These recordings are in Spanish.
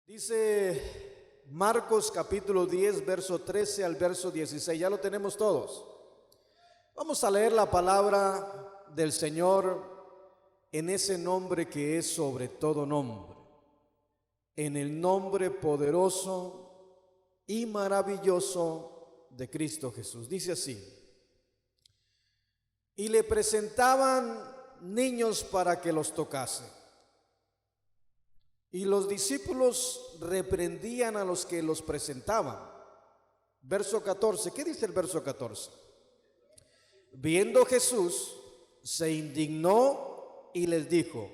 Dice Marcos capítulo 10, verso 13 al verso 16. Ya lo tenemos todos. Vamos a leer la palabra del Señor en ese nombre que es sobre todo nombre, en el nombre poderoso y maravilloso de Cristo Jesús. Dice así: y le presentaban niños para que los tocase. Y los discípulos reprendían a los que los presentaban. Verso 14, ¿qué dice el verso 14? Viendo Jesús, se indignó y les dijo: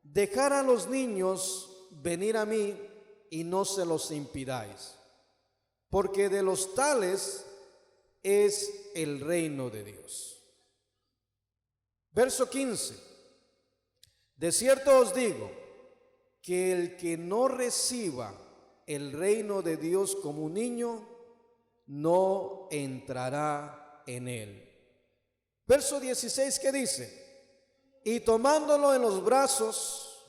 dejad a los niños venir a mí y no se los impidáis, porque de los tales es el reino de Dios. Verso 15, de cierto os digo, que el que no reciba el reino de Dios como un niño, no entrará en él. Verso 16, ¿qué dice? Y tomándolo en los brazos,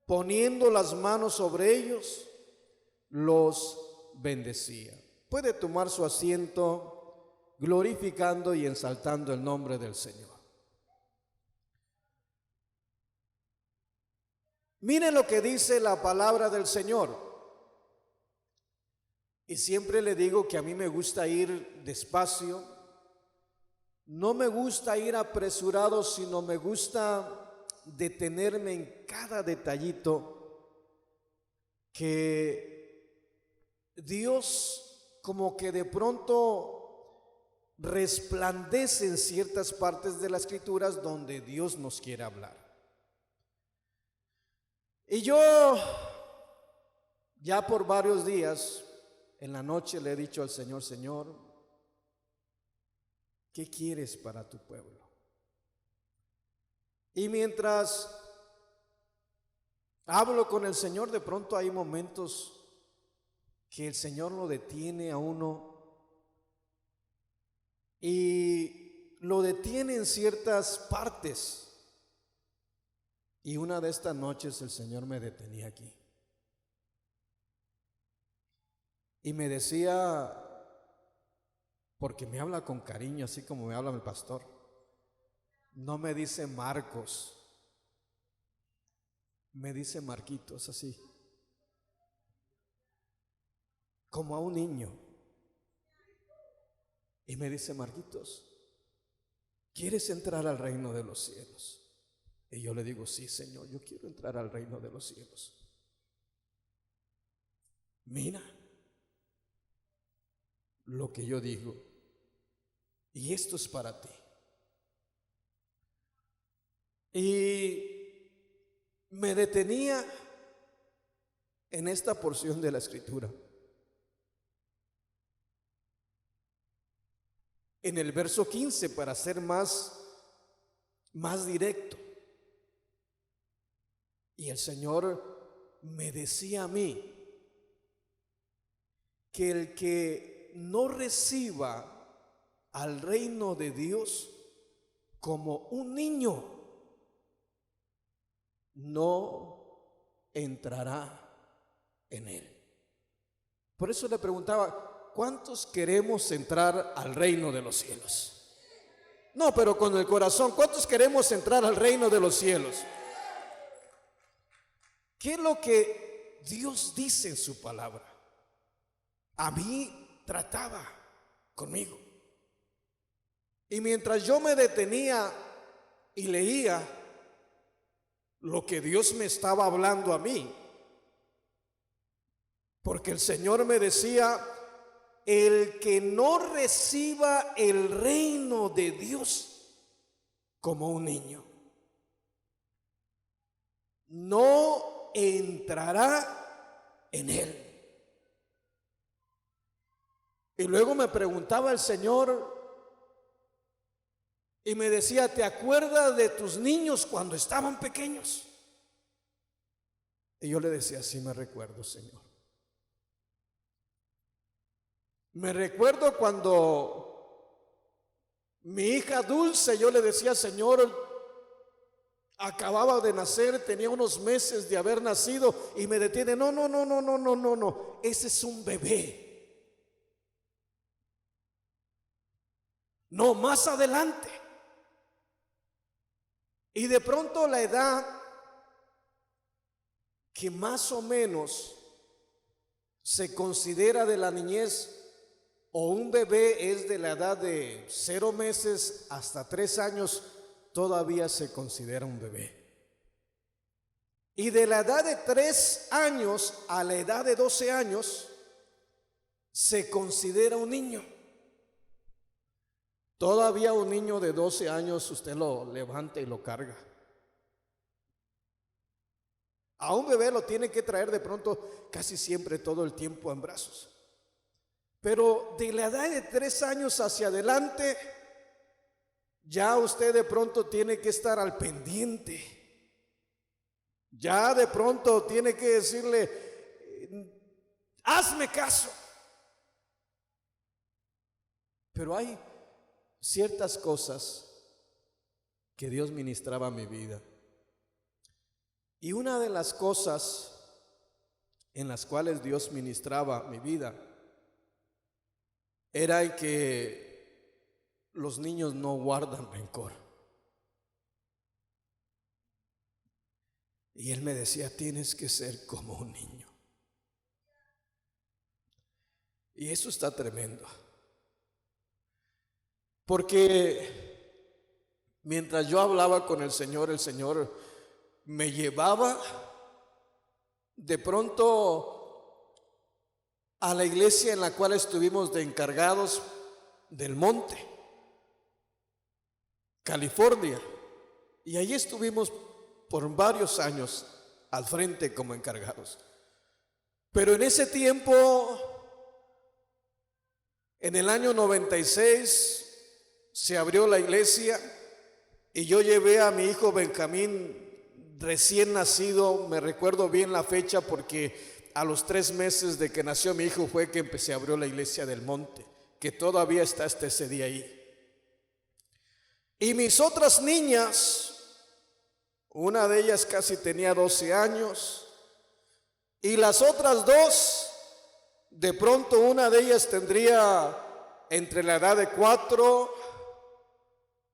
poniendo las manos sobre ellos, los bendecía. Puede tomar su asiento, glorificando y ensaltando el nombre del Señor. Miren lo que dice la palabra del Señor. Y siempre le digo que a mí me gusta ir despacio. No me gusta ir apresurado, sino me gusta detenerme en cada detallito que Dios como que de pronto resplandece en ciertas partes de las Escrituras donde Dios nos quiere hablar. Y yo ya por varios días en la noche le he dicho al Señor: Señor, ¿qué quieres para tu pueblo? Y mientras hablo con el Señor, de pronto hay momentos que el Señor lo detiene a uno y lo detiene en ciertas partes. Y una de estas noches el Señor me detenía aquí y me decía, porque me habla con cariño, así como me habla el pastor, no me dice Marcos, me dice Marquitos, así, como a un niño. Y me dice: Marquitos, ¿quieres entrar al reino de los cielos? Y yo le digo: sí, Señor, yo quiero entrar al reino de los cielos. Mira lo que yo digo, y esto es para ti. Y me detenía en esta porción de la Escritura, en el verso 15, para ser más directo. Y el Señor me decía a mí que el que no reciba al reino de Dios como un niño, no entrará en él. Por eso le preguntaba: ¿cuántos queremos entrar al reino de los cielos? No, pero con el corazón, ¿cuántos queremos entrar al reino de los cielos? ¿Qué es lo que Dios dice en su palabra? A mí trataba conmigo. Y mientras yo me detenía y leía lo que Dios me estaba hablando a mí, porque el Señor me decía: el que no reciba el reino de Dios como un niño, no entrará en él. Y luego me preguntaba el Señor y me decía: ¿te acuerdas de tus niños cuando estaban pequeños? Y yo le decía: sí, me recuerdo, Señor. Me recuerdo cuando mi hija Dulce, yo le decía: Señor, Acababa de nacer, tenía unos meses de haber nacido y me detiene. No, no, no, no, no, no, no, no. Ese es un bebé. No, más adelante. Y de pronto la edad que más o menos se considera de la niñez o un bebé es de la edad de 0 meses hasta 3 años, todavía se considera un bebé. Y de la edad de 3 años a la edad de 12 años se considera un niño. Todavía un niño de 12 años usted lo levanta y lo carga. A un bebé lo tiene que traer de pronto casi siempre todo el tiempo en brazos. Pero de la edad de 3 años hacia adelante, ya usted de pronto tiene que estar al pendiente. Ya de pronto tiene que decirle, hazme caso. Pero hay ciertas cosas que Dios ministraba a mi vida. Y una de las cosas en las cuales Dios ministraba mi vida era en que los niños no guardan rencor. Y Él me decía, tienes que ser como un niño. Y eso está tremendo. Porque mientras yo hablaba con el Señor me llevaba de pronto a la iglesia en la cual estuvimos de encargados del monte, California, y allí estuvimos por varios años al frente como encargados. Pero en ese tiempo, en el año 96, se abrió la iglesia y yo llevé a mi hijo Benjamín recién nacido. Me recuerdo bien la fecha porque a los 3 meses de que nació mi hijo fue que se abrió la iglesia del monte, que todavía está hasta ese día ahí. Y mis otras niñas, una de ellas casi tenía 12 años y las otras 2, de pronto una de ellas tendría entre la edad de 4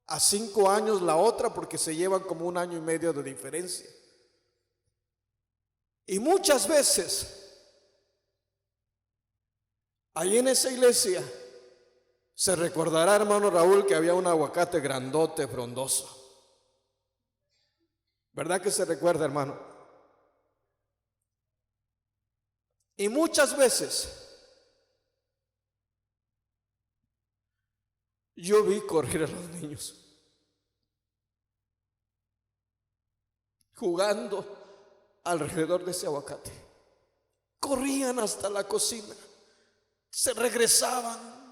a 5 años, la otra porque se llevan como 1 año y medio de diferencia. Y muchas veces ahí en esa iglesia se recordará, hermano Raúl, que había un aguacate grandote, frondoso. ¿Verdad que se recuerda, hermano? Y muchas veces yo vi correr a los niños jugando alrededor de ese aguacate. Corrían hasta la cocina, se regresaban.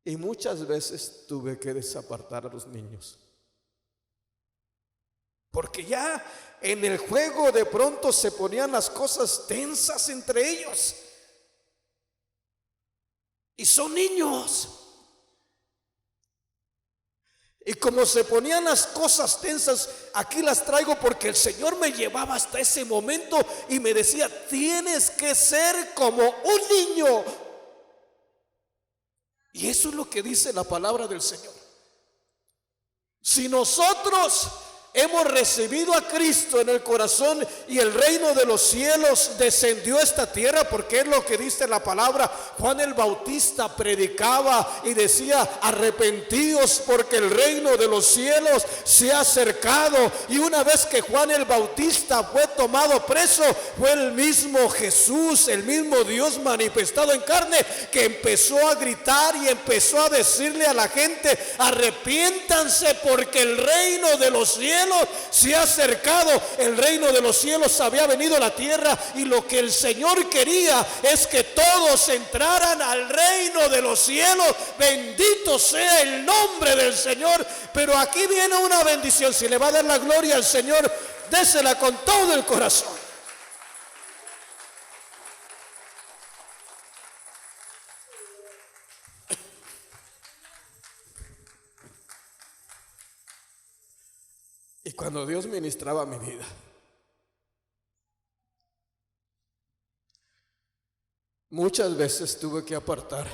Y muchas veces tuve que desapartar a los niños. Porque ya en el juego de pronto se ponían las cosas tensas entre ellos. Y son niños. Y como se ponían las cosas tensas, aquí las traigo porque el Señor me llevaba hasta ese momento y me decía, tienes que ser como un niño. Y eso es lo que dice la palabra del Señor. Si nosotros hemos recibido a Cristo en el corazón y el reino de los cielos descendió a esta tierra, porque es lo que dice la palabra. Juan el Bautista predicaba y decía, arrepentíos porque el reino de los cielos se ha acercado. Y una vez que Juan el Bautista fue tomado preso, fue el mismo Jesús, el mismo Dios manifestado en carne, que empezó a gritar y empezó a decirle a la gente, arrepiéntanse porque el reino de los cielos se ha acercado. El reino de los cielos había venido a la tierra y lo que el Señor quería es que todos entraran al reino de los cielos. Bendito sea el nombre del Señor. Pero aquí viene una bendición. Si le va a dar la gloria al Señor, désela con todo el corazón. cuando Dios ministraba mi vida, muchas veces tuve que apartar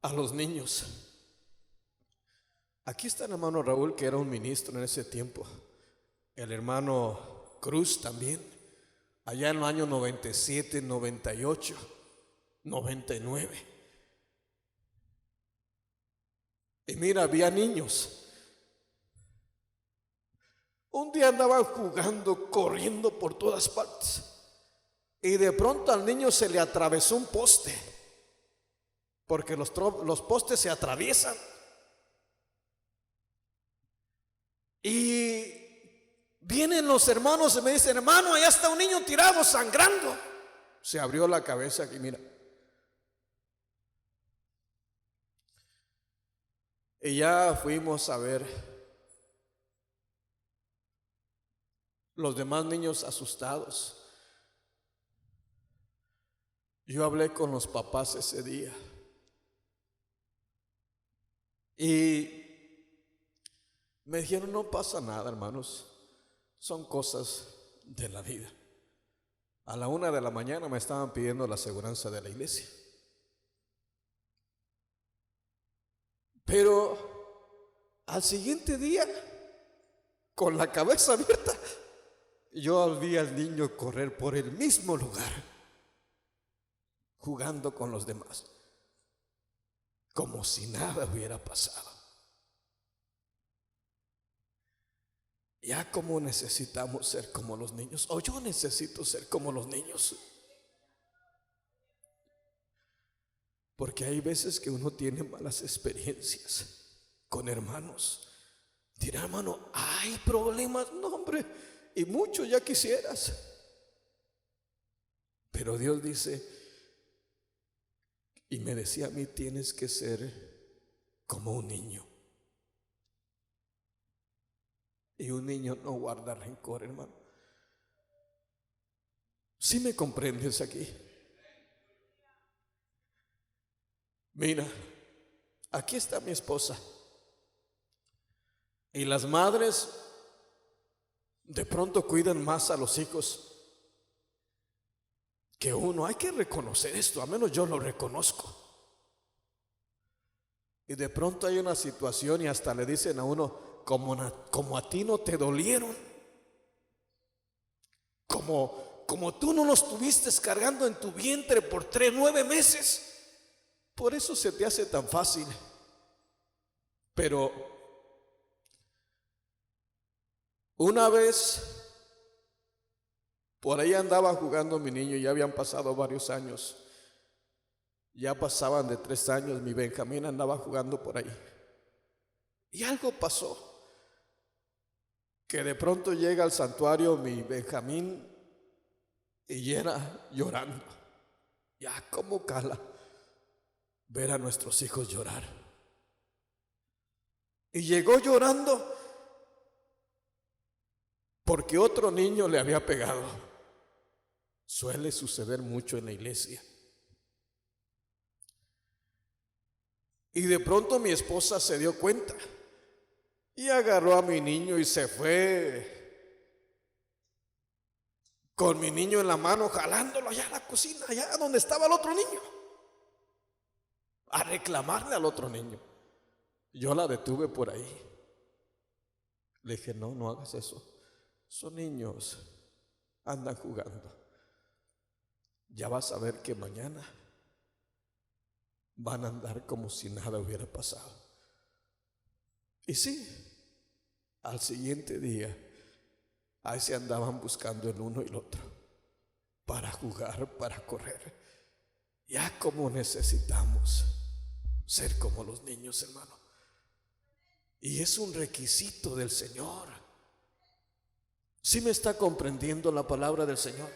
a los niños. Aquí está el hermano Raúl, que era un ministro en ese tiempo. El hermano Cruz también, allá en los años 97, 98, 99. Y mira, había niños. Un día andaban jugando, corriendo por todas partes, y de pronto al niño se le atravesó un poste, porque los postes se atraviesan. Y vienen los hermanos y me dicen: hermano, allá está un niño tirado, sangrando. Se abrió la cabeza aquí, mira. Y ya fuimos a ver. Los demás niños asustados. Yo hablé con los papás ese día y me dijeron: no pasa nada, hermanos, son cosas de la vida. A la 1 de la mañana me estaban pidiendo la aseguranza de la iglesia. Pero al siguiente día, con la cabeza abierta, yo vi al niño correr por el mismo lugar, jugando con los demás, como si nada hubiera pasado. Ya como necesitamos ser como los niños, o yo necesito ser como los niños, porque hay veces que uno tiene malas experiencias con hermanos. Dirá: hermano, hay problemas. No, hombre, y mucho ya quisieras. Pero Dios dice, y me decía a mí: tienes que ser como un niño. Y un niño no guarda rencor, hermano. ¿Sí me comprendes aquí? Mira, aquí está mi esposa. Y las madres de pronto cuidan más a los hijos que uno. Hay que reconocer esto, al menos yo lo reconozco. Y de pronto hay una situación y hasta le dicen a uno: como a ti no te dolieron, como tú no los tuviste cargando en tu vientre por 9 meses, por eso se te hace tan fácil. Pero una vez por ahí andaba jugando mi niño, y ya habían pasado varios años, ya pasaban de 3 años. Mi Benjamín andaba jugando por ahí, y algo pasó, que de pronto llega al santuario mi Benjamín y era llorando. Ya como cala ver a nuestros hijos llorar. Y llegó llorando porque otro niño le había pegado. Suele suceder mucho en la iglesia. Y de pronto mi esposa se dio cuenta y agarró a mi niño y se fue con mi niño en la mano, jalándolo allá a la cocina, allá donde estaba el otro niño, a reclamarle al otro niño. Yo la detuve por ahí. Le dije: no, no hagas eso. Son niños, andan jugando. Ya vas a ver que mañana van a andar como si nada hubiera pasado. Y sí, al siguiente día, ahí se andaban buscando el uno y el otro para jugar, para correr. Ya como necesitamos ser como los niños, hermano. Y es un requisito del Señor. ¿Sí me está comprendiendo la palabra del Señor?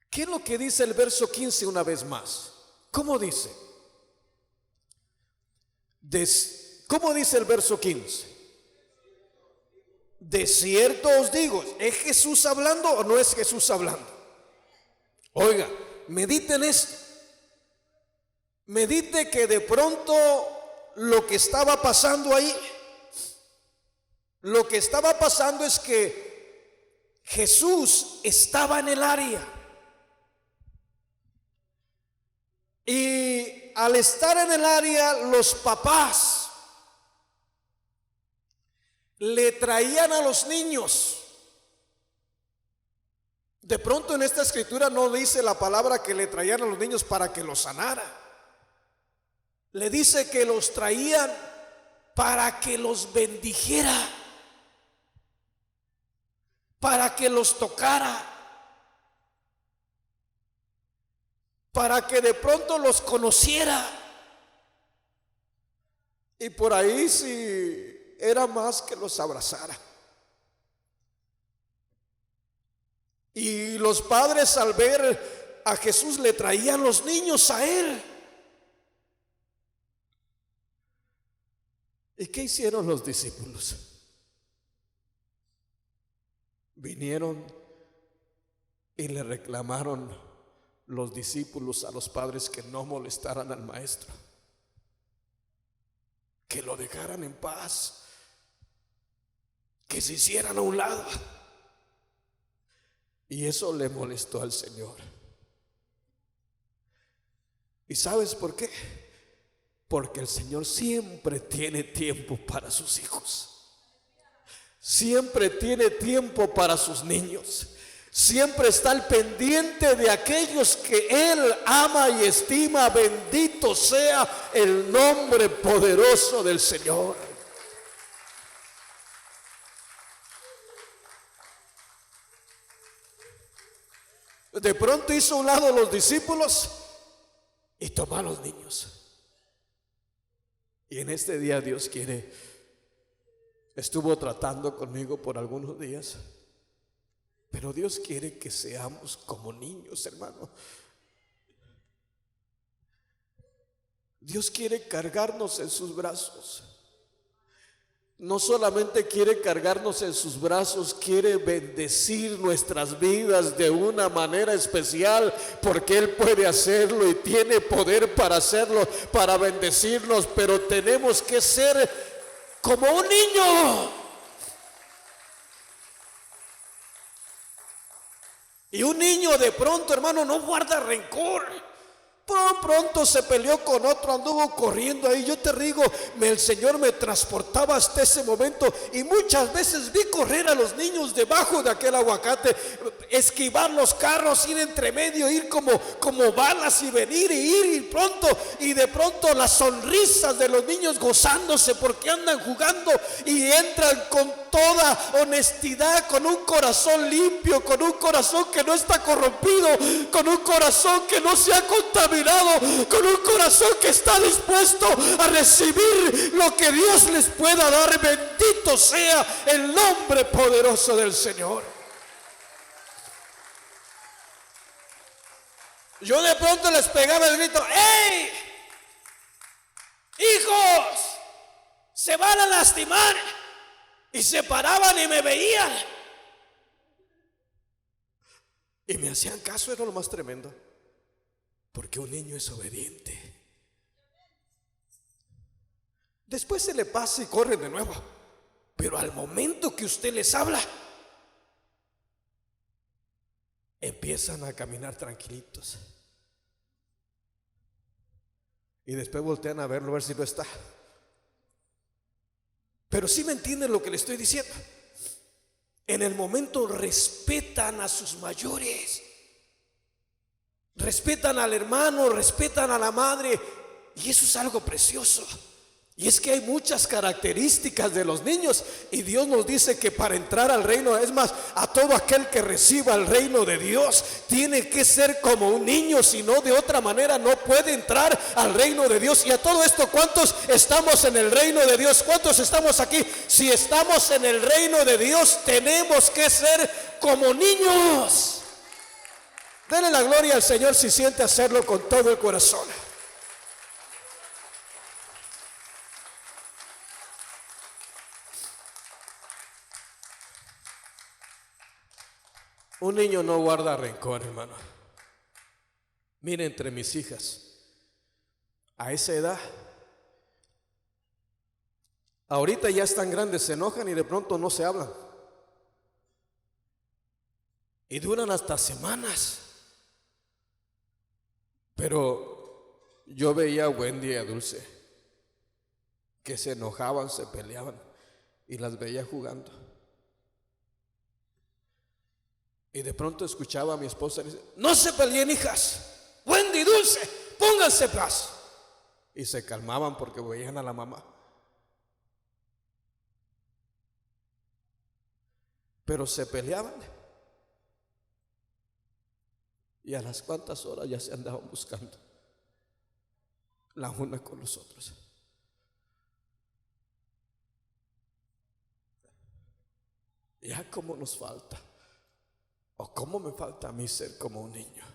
¿Qué es lo que dice el verso 15 una vez más? ¿Cómo dice? ¿Cómo dice el verso 15? De cierto os digo. ¿Es Jesús hablando o no es Jesús hablando? Oiga, mediten esto. Medite que de pronto lo que estaba pasando ahí Lo que estaba pasando es que Jesús estaba en el área. Y al estar en el área, los papás le traían a los niños. De pronto en esta escritura no dice la palabra que le traían a los niños para que los sanara. Le dice que los traían para que los bendijera, para que los tocara, para que de pronto los conociera. Y por ahí si era más que los abrazara. Y los padres al ver a Jesús le traían los niños a él. ¿Y qué hicieron los discípulos? Vinieron y le reclamaron los discípulos a los padres que no molestaran al maestro, que lo dejaran en paz, que se hicieran a un lado. Y eso le molestó al Señor. ¿Y sabes por qué? Porque el Señor siempre tiene tiempo para sus hijos. Siempre tiene tiempo para sus niños. Siempre está al pendiente de aquellos que Él ama y estima. Bendito sea el nombre poderoso del Señor. De pronto hizo a un lado los discípulos y tomó a los niños. Y en este día Dios quiere, estuvo tratando conmigo por algunos días, pero Dios quiere que seamos como niños, hermano. Dios quiere cargarnos en sus brazos. No solamente quiere cargarnos en sus brazos, quiere bendecir nuestras vidas de una manera especial, porque Él puede hacerlo y tiene poder para hacerlo, para bendecirnos, pero tenemos que ser como un niño. Y un niño de pronto, hermano, no guarda rencor. Pronto se peleó con otro, anduvo corriendo ahí. Yo te digo, el Señor me transportaba hasta ese momento y muchas veces vi correr a los niños debajo de aquel aguacate, esquivar los carros, ir entre medio, ir como balas y venir y ir y de pronto las sonrisas de los niños gozándose porque andan jugando y entran con toda honestidad, con un corazón limpio, con un corazón que no está corrompido, con un corazón que no se ha contaminado, con un corazón que está dispuesto a recibir lo que Dios les pueda dar. Bendito sea el nombre poderoso del Señor. Yo de pronto les pegaba el grito: ¡Ey! ¡Hijos! ¡Se van a lastimar! Y se paraban y me veían y me hacían caso. Era lo más tremendo, porque un niño es obediente. Después se le pasa y corre de nuevo, pero al momento que usted les habla, empiezan a caminar tranquilitos. Y después voltean a verlo, a ver si no está. Pero sí me entienden lo que le estoy diciendo. En el momento respetan a sus mayores, respetan al hermano, respetan a la madre. Y eso es algo precioso. Y es que hay muchas características de los niños, y Dios nos dice que para entrar al reino, es más, a todo aquel que reciba el reino de Dios, tiene que ser como un niño, si no, de otra manera no puede entrar al reino de Dios. Y a todo esto, ¿cuántos estamos en el reino de Dios? ¿Cuántos estamos aquí? Si estamos en el reino de Dios, tenemos que ser como niños. Denle la gloria al Señor si siente hacerlo con todo el corazón. Un niño no guarda rencor, hermano. Mire, entre mis hijas, a esa edad, Ahorita ya están grandes, se enojan y de pronto no se hablan. Y duran hasta semanas. Pero yo veía a Wendy y a Dulce que se enojaban, se peleaban y las veía jugando. Y de pronto escuchaba a mi esposa decir: no se peleen, hijas, Wendy, Dulce, pónganse paz. Y se calmaban porque veían a la mamá. Pero se peleaban. Y a las cuantas horas ya se andaban buscando la una con los otros. Ya como nos falta, o cómo me falta a mí ser como un niño.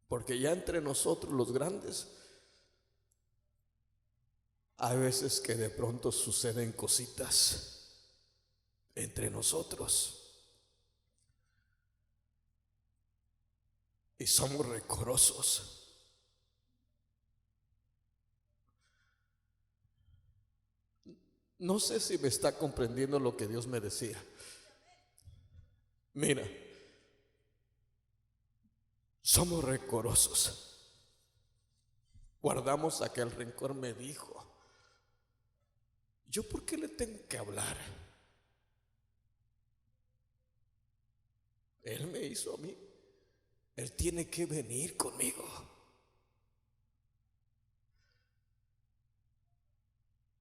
Porque ya entre nosotros los grandes, hay veces que de pronto suceden cositas entre nosotros. Y somos rencorosos. No sé si me está comprendiendo lo que Dios me decía. Mira, somos rencorosos. Guardamos aquel rencor. Me dijo: ¿yo por qué le tengo que hablar? Él me hizo a mí. Él tiene que venir conmigo.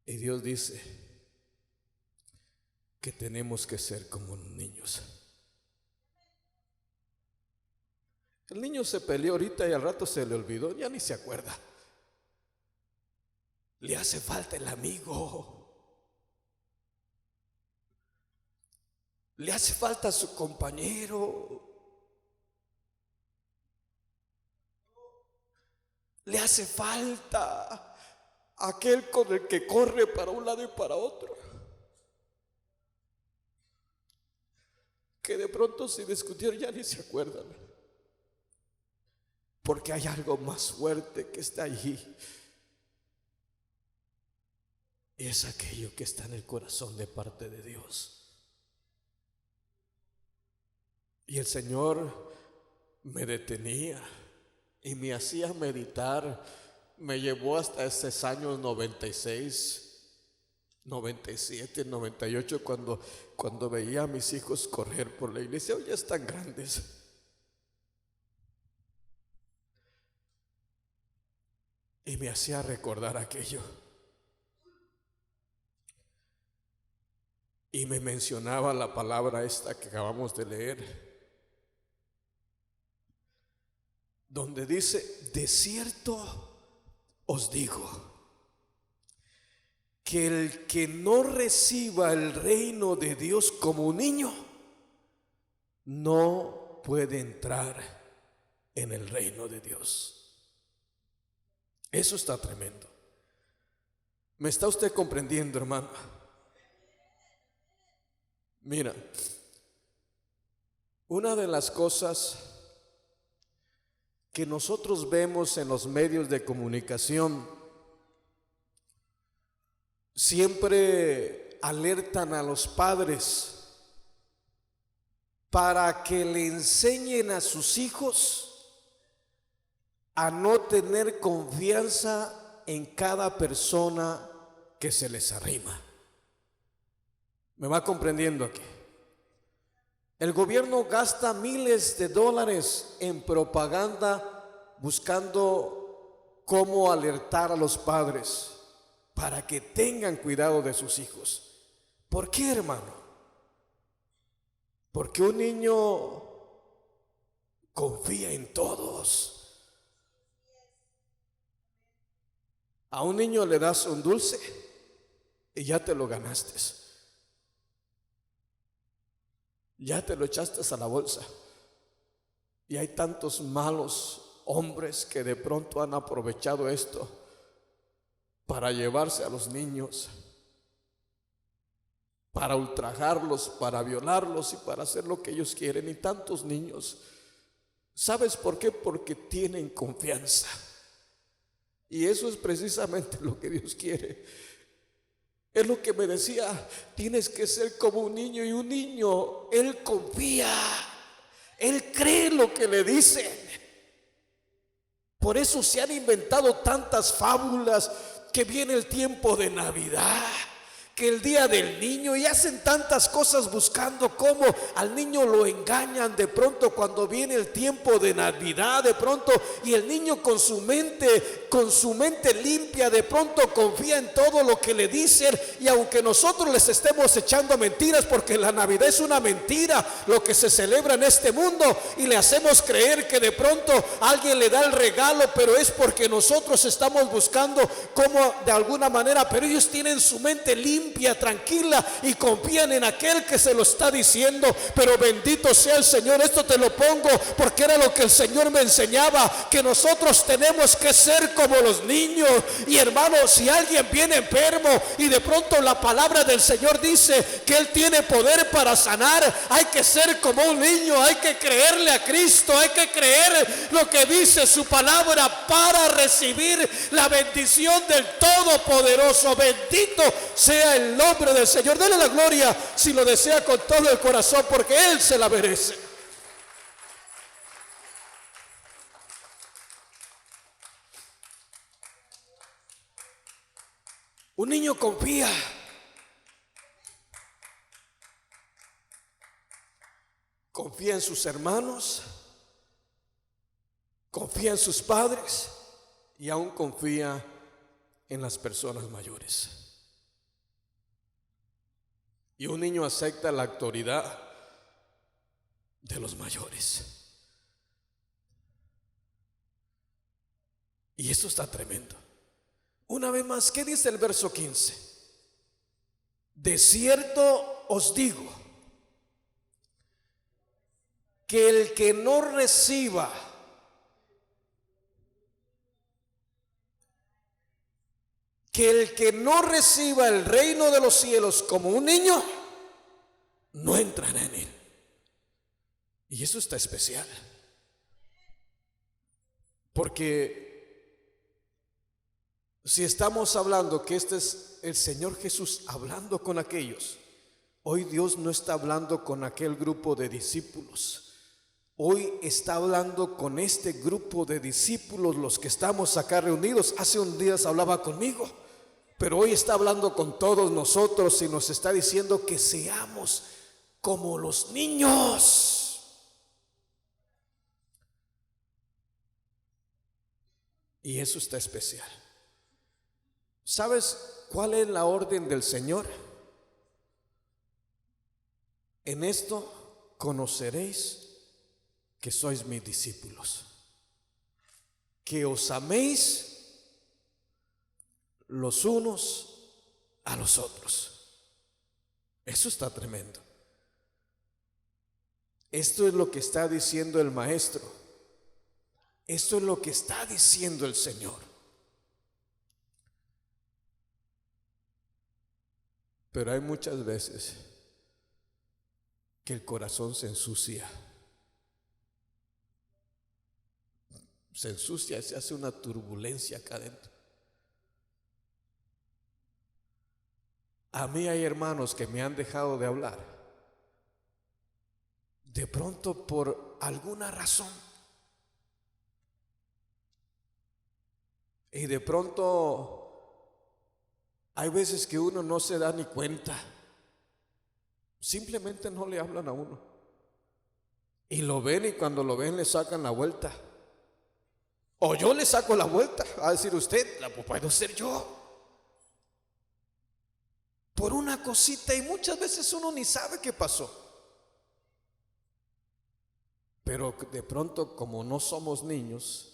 Y Dios dice que tenemos que ser como niños. El niño se peleó ahorita y al rato se le olvidó, ya ni se acuerda. Le hace falta el amigo. Le hace falta su compañero. Le hace falta aquel con el que corre para un lado y para otro. Que de pronto si discutieron ya ni se acuerdan. Porque hay algo más fuerte que está allí. Y es aquello que está en el corazón de parte de Dios. Y el Señor me detenía y me hacía meditar. Me llevó hasta esos años 96, 97, 98, cuando veía a mis hijos correr por la iglesia. Hoy ya están grandes. Y me hacía recordar aquello. Y me mencionaba la palabra esta que acabamos de leer, donde dice: de cierto os digo que el que no reciba el reino de Dios como un niño, no puede entrar en el reino de Dios. Eso está tremendo. ¿Me está usted comprendiendo, hermano? Mira, una de las cosas que nosotros vemos en los medios de comunicación, siempre alertan a los padres para que le enseñen a sus hijos a no tener confianza en cada persona que se les arrima. ¿Me va comprendiendo aquí? El gobierno gasta miles de dólares en propaganda buscando cómo alertar a los padres para que tengan cuidado de sus hijos. ¿Por qué, hermano? Porque un niño confía en todos. A un niño le das un dulce y ya te lo ganaste. Ya te lo echaste a la bolsa. Y hay tantos malos hombres que de pronto han aprovechado esto para llevarse a los niños, para ultrajarlos, para violarlos y para hacer lo que ellos quieren. Y tantos niños, ¿sabes por qué? Porque tienen confianza Y eso es precisamente lo que Dios quiere. Es lo que me decía, tienes que ser como un niño, y un niño, él confía, él cree lo que le dicen. Por eso se han inventado tantas fábulas, que viene el tiempo de Navidad, que el día del niño, y hacen tantas cosas buscando cómo al niño lo engañan de pronto cuando viene el tiempo de Navidad, de pronto, y el niño con su mente limpia, de pronto confía en todo lo que le dicen, y aunque nosotros les estemos echando mentiras, porque la Navidad es una mentira, lo que se celebra en este mundo, y le hacemos creer que de pronto alguien le da el regalo, pero es porque nosotros estamos buscando cómo de alguna manera, pero ellos tienen su mente limpia, tranquila, y confían en aquel que se lo está diciendo. Pero bendito sea el Señor. Esto te lo pongo porque era lo que el Señor me enseñaba, que nosotros tenemos que ser como los niños. Y hermano, si alguien viene enfermo y de pronto la palabra del Señor dice que Él tiene poder para sanar, hay que ser como un niño, hay que creerle a Cristo, hay que creer lo que dice su palabra para recibir la bendición del Todopoderoso. Bendito sea el nombre del Señor. Dele la gloria si lo desea con todo el corazón, porque Él se la merece. Un niño confía. Confía en sus hermanos, confía en sus padres, y aún confía en las personas mayores. Y un niño acepta la autoridad de los mayores. Y esto está tremendo. Una vez más, ¿qué dice el verso 15? De cierto os digo que el que no reciba el reino de los cielos como un niño, no entrará en él. Y eso está especial, porque si estamos hablando que este es el Señor Jesús hablando con aquellos, hoy Dios no está hablando con aquel grupo de discípulos. Hoy está hablando con este grupo de discípulos, los que estamos acá reunidos. Hace un día hablaba conmigo, pero hoy está hablando con todos nosotros y nos está diciendo que seamos como los niños. Y eso está especial. ¿Sabes cuál es la orden del Señor? En esto conoceréis que sois mis discípulos, que os améis los unos a los otros. Eso está tremendo. Esto es lo que está diciendo el Maestro. Esto es lo que está diciendo el Señor. Pero hay muchas veces que el corazón se ensucia. Se ensucia y se hace una turbulencia acá adentro. A mí hay hermanos que me han dejado de hablar, de pronto por alguna razón. Y de pronto hay veces que uno no se da ni cuenta. Simplemente no le hablan a uno. Y lo ven, y cuando lo ven le sacan la vuelta. O yo le saco la vuelta. A decir usted, la puedo ser yo. Por una cosita, y muchas veces uno ni sabe qué pasó. Pero de pronto, como no somos niños,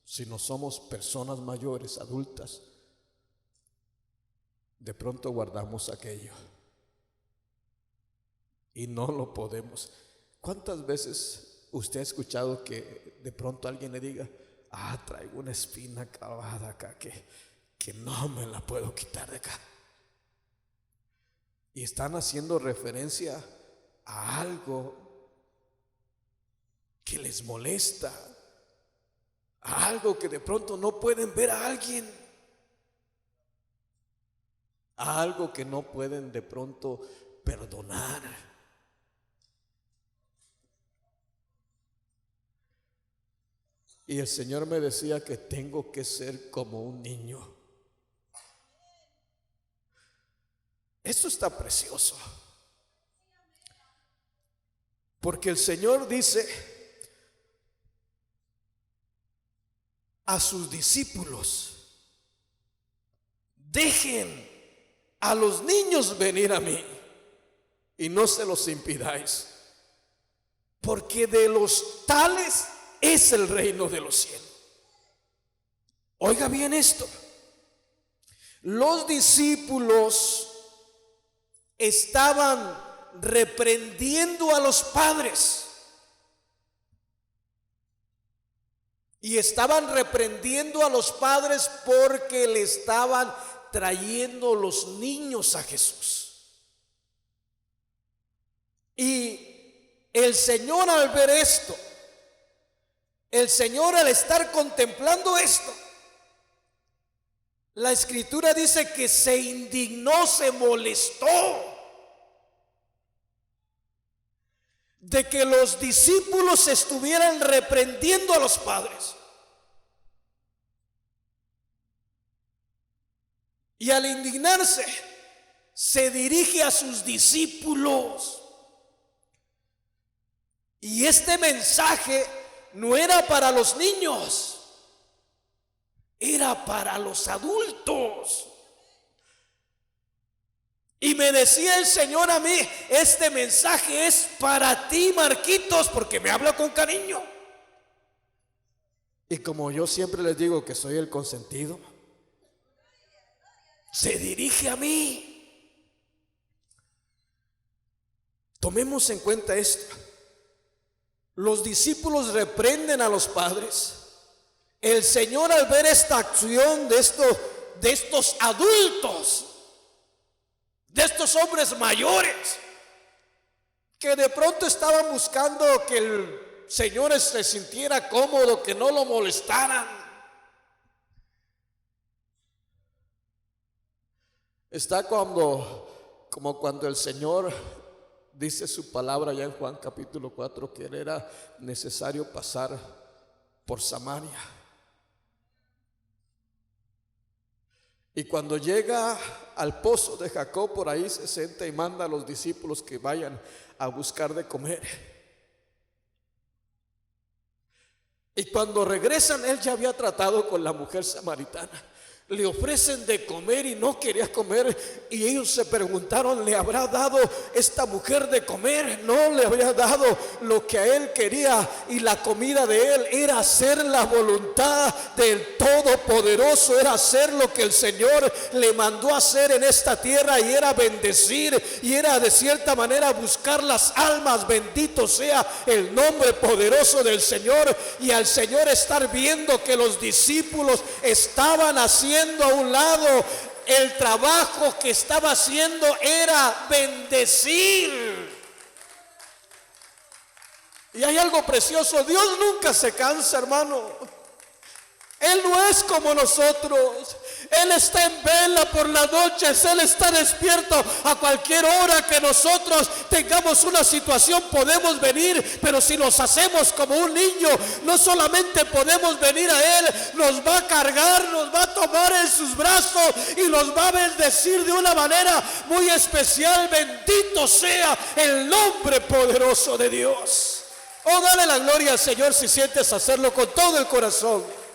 sino somos personas mayores, adultas, de pronto guardamos aquello y no lo podemos. ¿Cuántas veces usted ha escuchado que de pronto alguien le diga: traigo una espina clavada acá que no me la puedo quitar de acá? Y están haciendo referencia a algo que les molesta, algo que de pronto no pueden ver a alguien, a algo que no pueden de pronto perdonar. Y el Señor me decía que tengo que ser como un niño. Esto está precioso, porque el Señor dice a sus discípulos: dejen a los niños venir a mí y no se los impidáis, porque de los tales es el reino de los cielos. Oiga bien esto: los discípulos estaban reprendiendo a los padres, y estaban reprendiendo a los padres porque le estaban trayendo los niños a Jesús. Y el Señor, al ver esto, el Señor, al estar contemplando esto, la Escritura dice que se indignó, se molestó de que los discípulos estuvieran reprendiendo a los padres. Y al indignarse, se dirige a sus discípulos. Y este mensaje no era para los niños, era para los adultos. Y me decía el Señor a mí: este mensaje es para ti, Marquitos, porque me habla con cariño. Y como yo siempre les digo que soy el consentido, se dirige a mí. Tomemos en cuenta esto: los discípulos reprenden a los padres. El Señor, al ver esta acción de estos adultos, de estos hombres mayores, que de pronto estaban buscando que el Señor se sintiera cómodo, que no lo molestaran, está como cuando el Señor dice su palabra ya en Juan capítulo 4, que era necesario pasar por Samaria. Y cuando llega al pozo de Jacob, por ahí se sienta y manda a los discípulos que vayan a buscar de comer. Y cuando regresan, él ya había tratado con la mujer samaritana. Le ofrecen de comer y no quería comer, y ellos se preguntaron: ¿le habrá dado esta mujer de comer? No le habría dado lo que a él quería, y la comida de él era hacer la voluntad del Todopoderoso, era hacer lo que el Señor le mandó a hacer en esta tierra, y era bendecir, y era de cierta manera buscar las almas. Bendito sea el nombre poderoso del Señor. Y al Señor estar viendo que los discípulos estaban haciendo a un lado el trabajo que estaba haciendo, era bendecir. Y hay algo precioso: Dios nunca se cansa, hermano. Él no es como nosotros. Él está en vela por las noches. Él está despierto a cualquier hora que nosotros tengamos una situación. Podemos venir, pero si nos hacemos como un niño, no solamente podemos venir a Él, nos va a cargar, nos va a tomar en sus brazos y nos va a bendecir de una manera muy especial. Bendito sea el nombre poderoso de Dios. Oh, dale la gloria al Señor si sientes hacerlo con todo el corazón.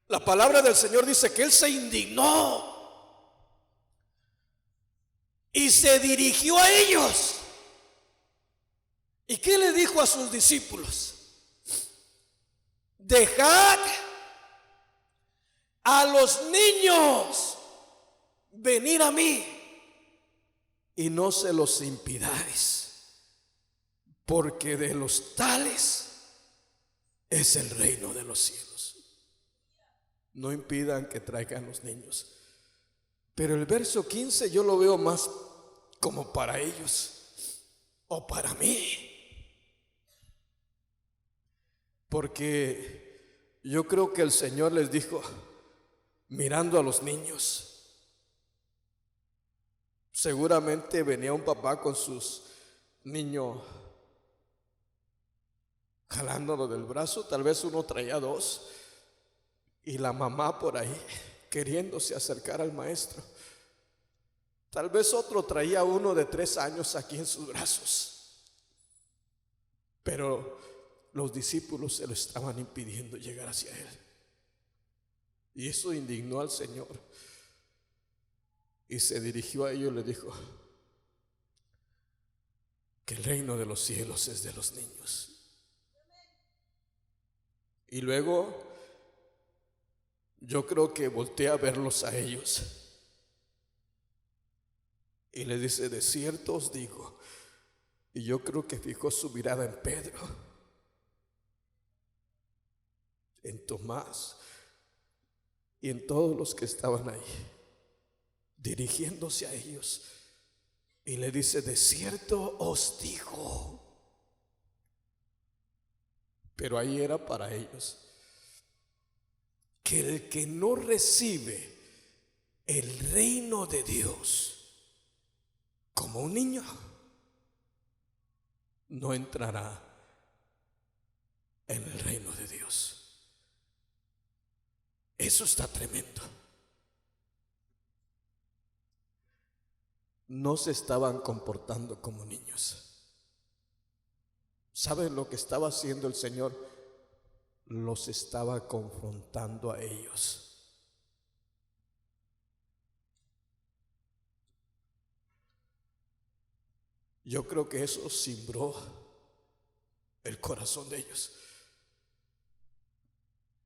La palabra del Señor dice que Él se indignó y se dirigió a ellos. ¿Y qué le dijo a sus discípulos? Dejad a los niños venir a mí y no se los impidáis, porque de los tales es el reino de los cielos. No impidan que traigan los niños. Pero el verso 15 yo lo veo más como para ellos o para mí. Porque yo creo que el Señor les dijo, mirando a los niños, seguramente venía un papá con sus niños jalándolo del brazo, tal vez uno traía dos, y la mamá por ahí queriéndose acercar al maestro. Tal vez otro traía uno de 3 años aquí en sus brazos, pero los discípulos se lo estaban impidiendo llegar hacia él. Y eso indignó al Señor. Y se dirigió a ellos y le dijo que el reino de los cielos es de los niños. Y luego yo creo que voltea a verlos a ellos y les dice, de cierto os digo. Y yo creo que fijó su mirada en Pedro, en Tomás y en todos los que estaban ahí, dirigiéndose a ellos, y le dice, de cierto os digo. Pero ahí era para ellos, que el que no recibe el reino de Dios como un niño, no entrará en el reino de Dios. Eso está tremendo. No se estaban comportando como niños. ¿Saben lo que estaba haciendo el Señor? Los estaba confrontando a ellos. Yo creo que eso cimbró el corazón de ellos.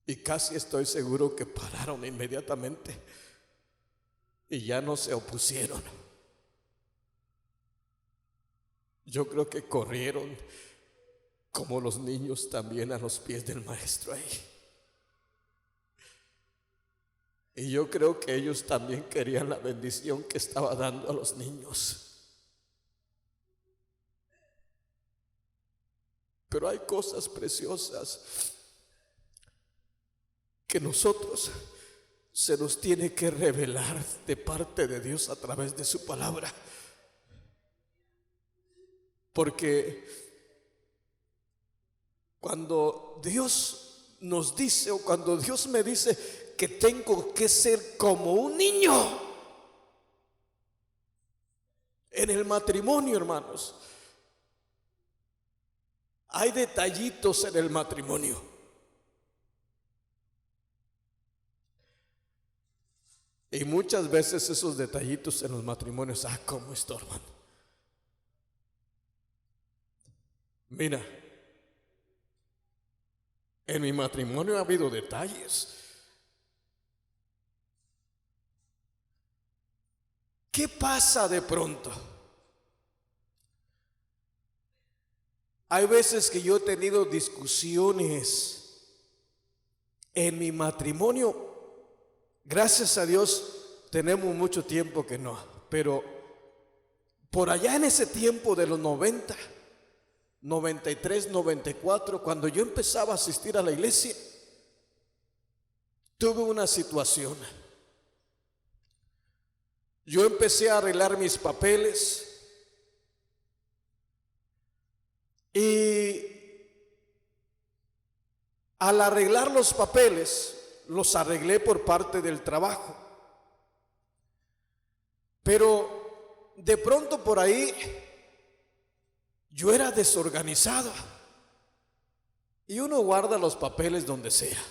Y casi estoy seguro que pararon inmediatamente y ya no se opusieron. Yo creo que corrieron como los niños también a los pies del maestro ahí. Y yo creo que ellos también querían la bendición que estaba dando a los niños. Pero hay cosas preciosas que nosotros se nos tiene que revelar de parte de Dios a través de su palabra. Porque cuando Dios nos dice, o cuando Dios me dice que tengo que ser como un niño en el matrimonio, hermanos, hay detallitos en el matrimonio. Y muchas veces esos detallitos en los matrimonios, cómo estorban. Mira, en mi matrimonio ha habido detalles. ¿Qué pasa de pronto? Hay veces que yo he tenido discusiones en mi matrimonio. Gracias a Dios tenemos mucho tiempo que no, pero por allá en ese tiempo de los 90, 93, 94, cuando yo empezaba a asistir a la iglesia, tuve una situación. Yo empecé a arreglar mis papeles y al arreglar los papeles, los arreglé por parte del trabajo. Pero de pronto por ahí yo era desorganizado. Y uno guarda los papeles donde sea,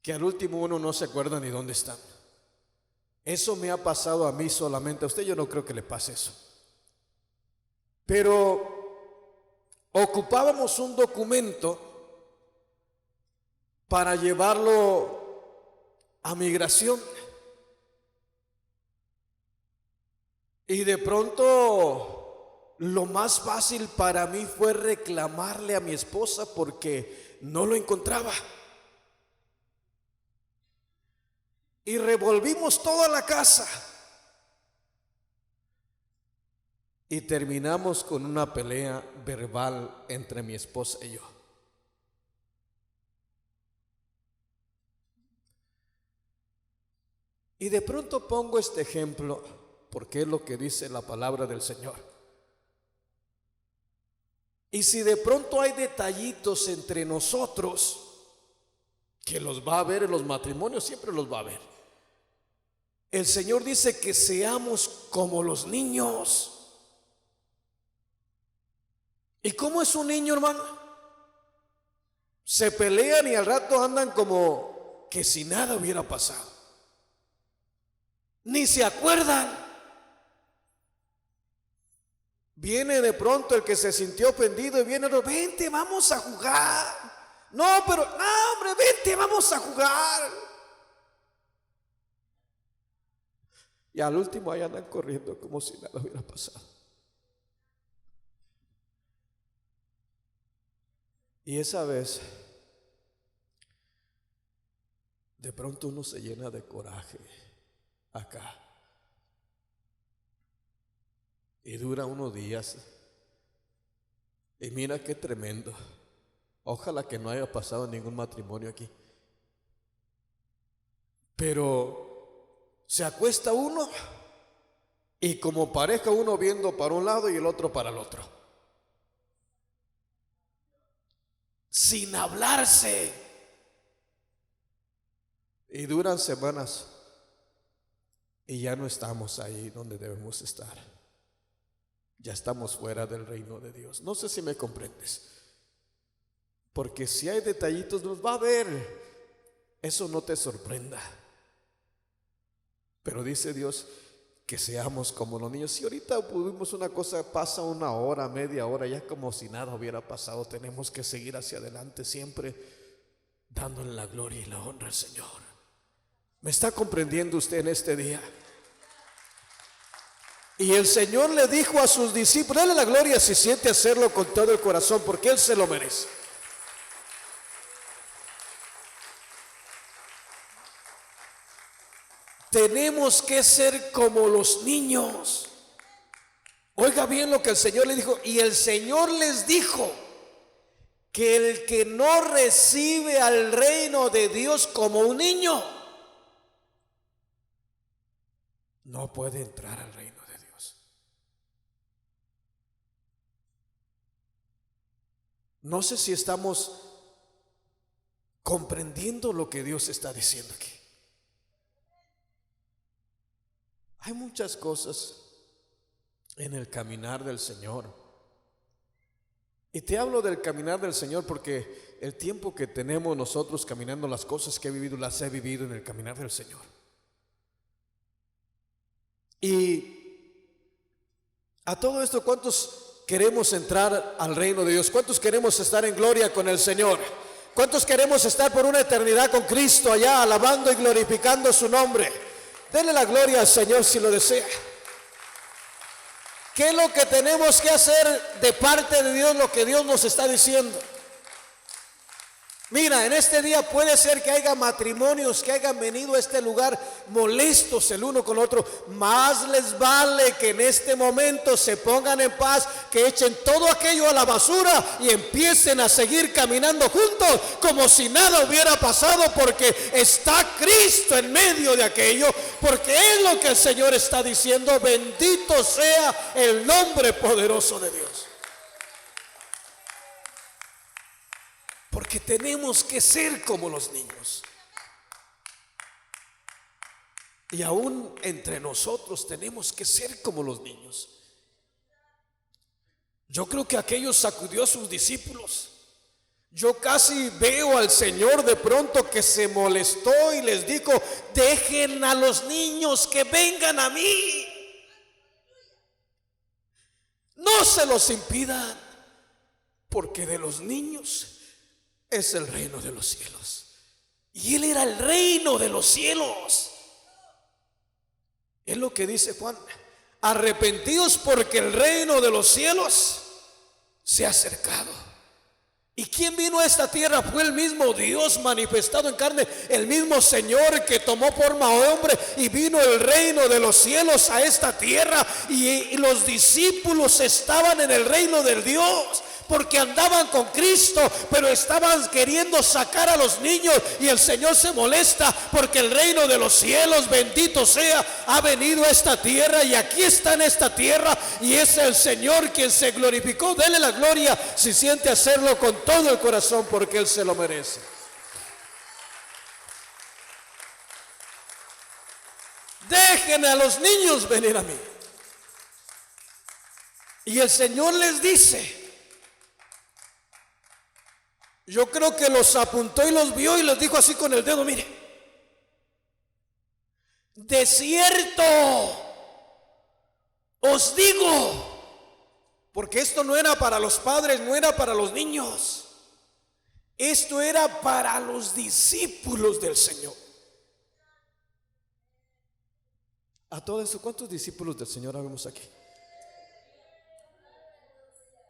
que al último uno no se acuerda ni dónde están. Eso me ha pasado a mí solamente. A usted yo no creo que le pase eso. Pero ocupábamos un documento para llevarlo a migración. Y de pronto lo más fácil para mí fue reclamarle a mi esposa porque no lo encontraba. y revolvimos toda la casa y terminamos con una pelea verbal entre mi esposa y yo. Y de pronto pongo este ejemplo porque es lo que dice la palabra del Señor. Y si de pronto hay detallitos entre nosotros, que los va a haber en los matrimonios, siempre los va a haber. El Señor dice que seamos como los niños. ¿Y cómo es un niño, hermano? Se pelean y al rato andan como que si nada hubiera pasado. Ni se acuerdan. Viene de pronto el que se sintió ofendido y viene, vente, vamos a jugar. No, pero, no, hombre, vente, vamos a jugar. Y al último ahí andan corriendo como si nada hubiera pasado. Y esa vez, de pronto uno se llena de coraje acá. Y dura unos días. Y mira qué tremendo. Ojalá que no haya pasado ningún matrimonio aquí. Pero se acuesta uno y como pareja uno viendo para un lado y el otro para el otro. Sin hablarse. Y duran semanas y ya no estamos ahí donde debemos estar. Ya estamos fuera del reino de Dios. No sé si me comprendes. Porque si hay detallitos, nos va a ver. Eso no te sorprenda. Pero dice Dios que seamos como los niños. Si ahorita pudimos una cosa, pasa una hora, media hora, ya como si nada hubiera pasado. Tenemos que seguir hacia adelante siempre dándole la gloria y la honra al Señor. ¿Me está comprendiendo usted en este día? Y el Señor le dijo a sus discípulos, dale la gloria si siente hacerlo con todo el corazón, porque Él se lo merece. Tenemos que ser como los niños. Oiga bien lo que el Señor le dijo. Y el Señor les dijo que el que no recibe al reino de Dios como un niño, no puede entrar al reino de Dios. No sé si estamos comprendiendo lo que Dios está diciendo aquí. Hay muchas cosas en el caminar del Señor. Y te hablo del caminar del Señor porque el tiempo que tenemos nosotros caminando, las cosas que he vivido, las he vivido en el caminar del Señor. Y a todo esto, ¿cuántos queremos entrar al reino de Dios? ¿Cuántos queremos estar en gloria con el Señor? ¿Cuántos queremos estar por una eternidad con Cristo allá, alabando y glorificando su nombre? Denle la gloria al Señor si lo desea. ¿Qué es lo que tenemos que hacer de parte de Dios? Lo que Dios nos está diciendo. Mira, en este día puede ser que haya matrimonios que hayan venido a este lugar molestos el uno con el otro. Más les vale que en este momento se pongan en paz, que echen todo aquello a la basura y empiecen a seguir caminando juntos como si nada hubiera pasado, porque está Cristo en medio de aquello, porque es lo que el Señor está diciendo. Bendito sea el nombre poderoso de Dios. Porque tenemos que ser como los niños. Y aún entre nosotros tenemos que ser como los niños. Yo creo que aquello sacudió a sus discípulos. Yo casi veo al Señor de pronto que se molestó y les dijo: dejen a los niños que vengan a mí. No se los impidan, porque de los niños es el reino de los cielos. Y Él era el reino de los cielos. Es lo que dice Juan: arrepentidos porque el reino de los cielos se ha acercado. ¿Y quién vino a esta tierra? Fue el mismo Dios manifestado en carne, el mismo Señor que tomó forma de hombre y vino el reino de los cielos a esta tierra. Y los discípulos estaban en el reino del Dios porque andaban con Cristo, pero estaban queriendo sacar a los niños, y el Señor se molesta porque el reino de los cielos, bendito sea, ha venido a esta tierra y aquí está en esta tierra, y es el Señor quien se glorificó. Dele la gloria si siente hacerlo con todo el corazón, porque Él se lo merece. Dejen a los niños venir a mí. Y el Señor les dice, yo creo que los apuntó y los vio y les dijo así con el dedo, mire, de cierto os digo, porque esto no era para los padres, no era para los niños, esto era para los discípulos del Señor. A todo eso, ¿cuántos discípulos del Señor habemos aquí?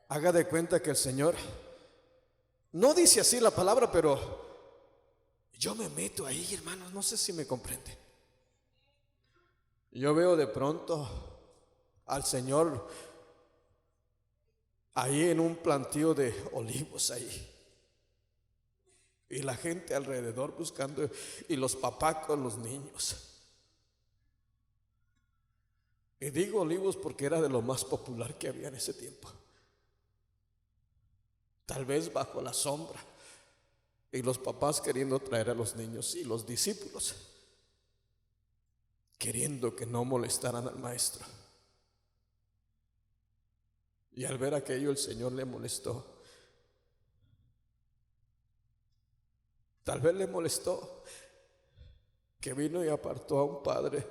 Haga de cuenta que el Señor no dice así la palabra, pero yo me meto ahí, hermanos, no sé si me comprenden. Yo veo de pronto al Señor ahí en un plantío de olivos ahí, y la gente alrededor buscando, y los papás con los niños. Y digo olivos porque era de lo más popular que había en ese tiempo. Tal vez bajo la sombra, y los papás queriendo traer a los niños, y los discípulos queriendo que no molestaran al maestro. Y al ver aquello, el Señor le molestó. Tal vez le molestó que vino y apartó a un padre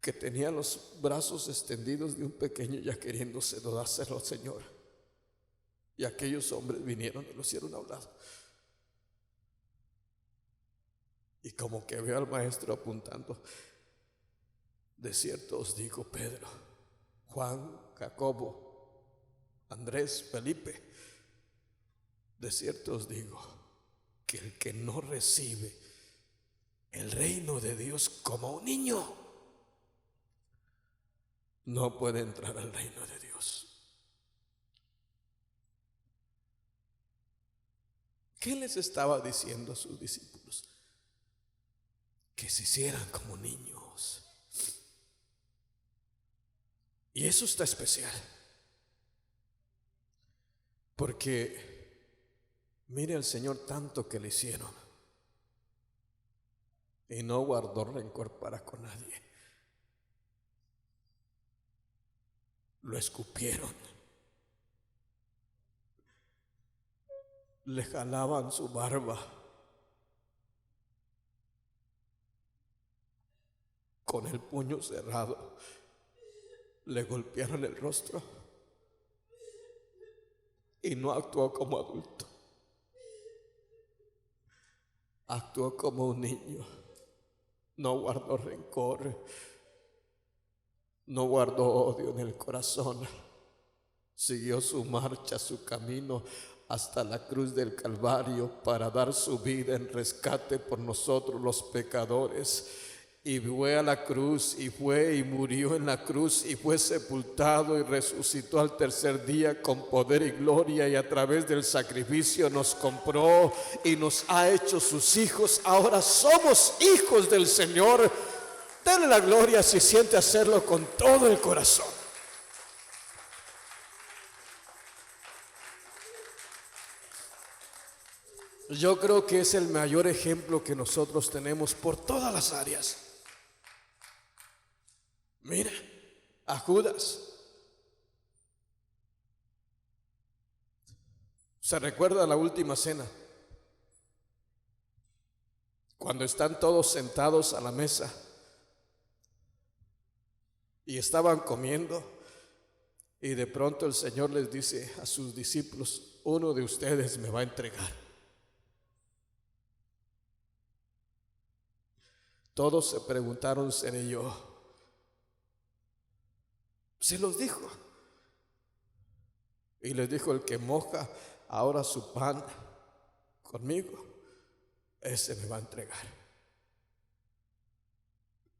que tenía los brazos extendidos de un pequeño, ya queriéndose dárselo al Señor. Y aquellos hombres vinieron y lo hicieron a un lado. Y como que veo al maestro apuntando, de cierto os digo, Pedro, Juan, Jacobo, Andrés, Felipe, de cierto os digo que el que no recibe el reino de Dios como un niño no puede entrar al reino de Dios. ¿Qué les estaba diciendo a sus discípulos? Que se hicieran como niños. Y eso está especial, porque mire al Señor tanto que le hicieron y no guardó rencor para con nadie. Lo escupieron, le jalaban su barba, con el puño cerrado le golpearon el rostro, y no actuó como adulto, actuó como un niño. No guardó rencor, no guardó odio en el corazón, siguió su marcha, su camino hasta la cruz del Calvario para dar su vida en rescate por nosotros los pecadores. Y fue a la cruz, y fue y murió en la cruz, y fue sepultado y resucitó al tercer día con poder y gloria, y a través del sacrificio nos compró y nos ha hecho sus hijos. Ahora somos hijos del Señor. Denle la gloria si siente hacerlo con todo el corazón. Yo creo que es el mayor ejemplo que nosotros tenemos por todas las áreas. Mira, a Judas. ¿Se recuerda la última cena? Cuando están todos sentados a la mesa y estaban comiendo, y de pronto el Señor les dice a sus discípulos: uno de ustedes me va a entregar. Todos se preguntaron: ¿seré yo? Se los dijo, y les dijo: el que moja ahora su pan conmigo, ese me va a entregar.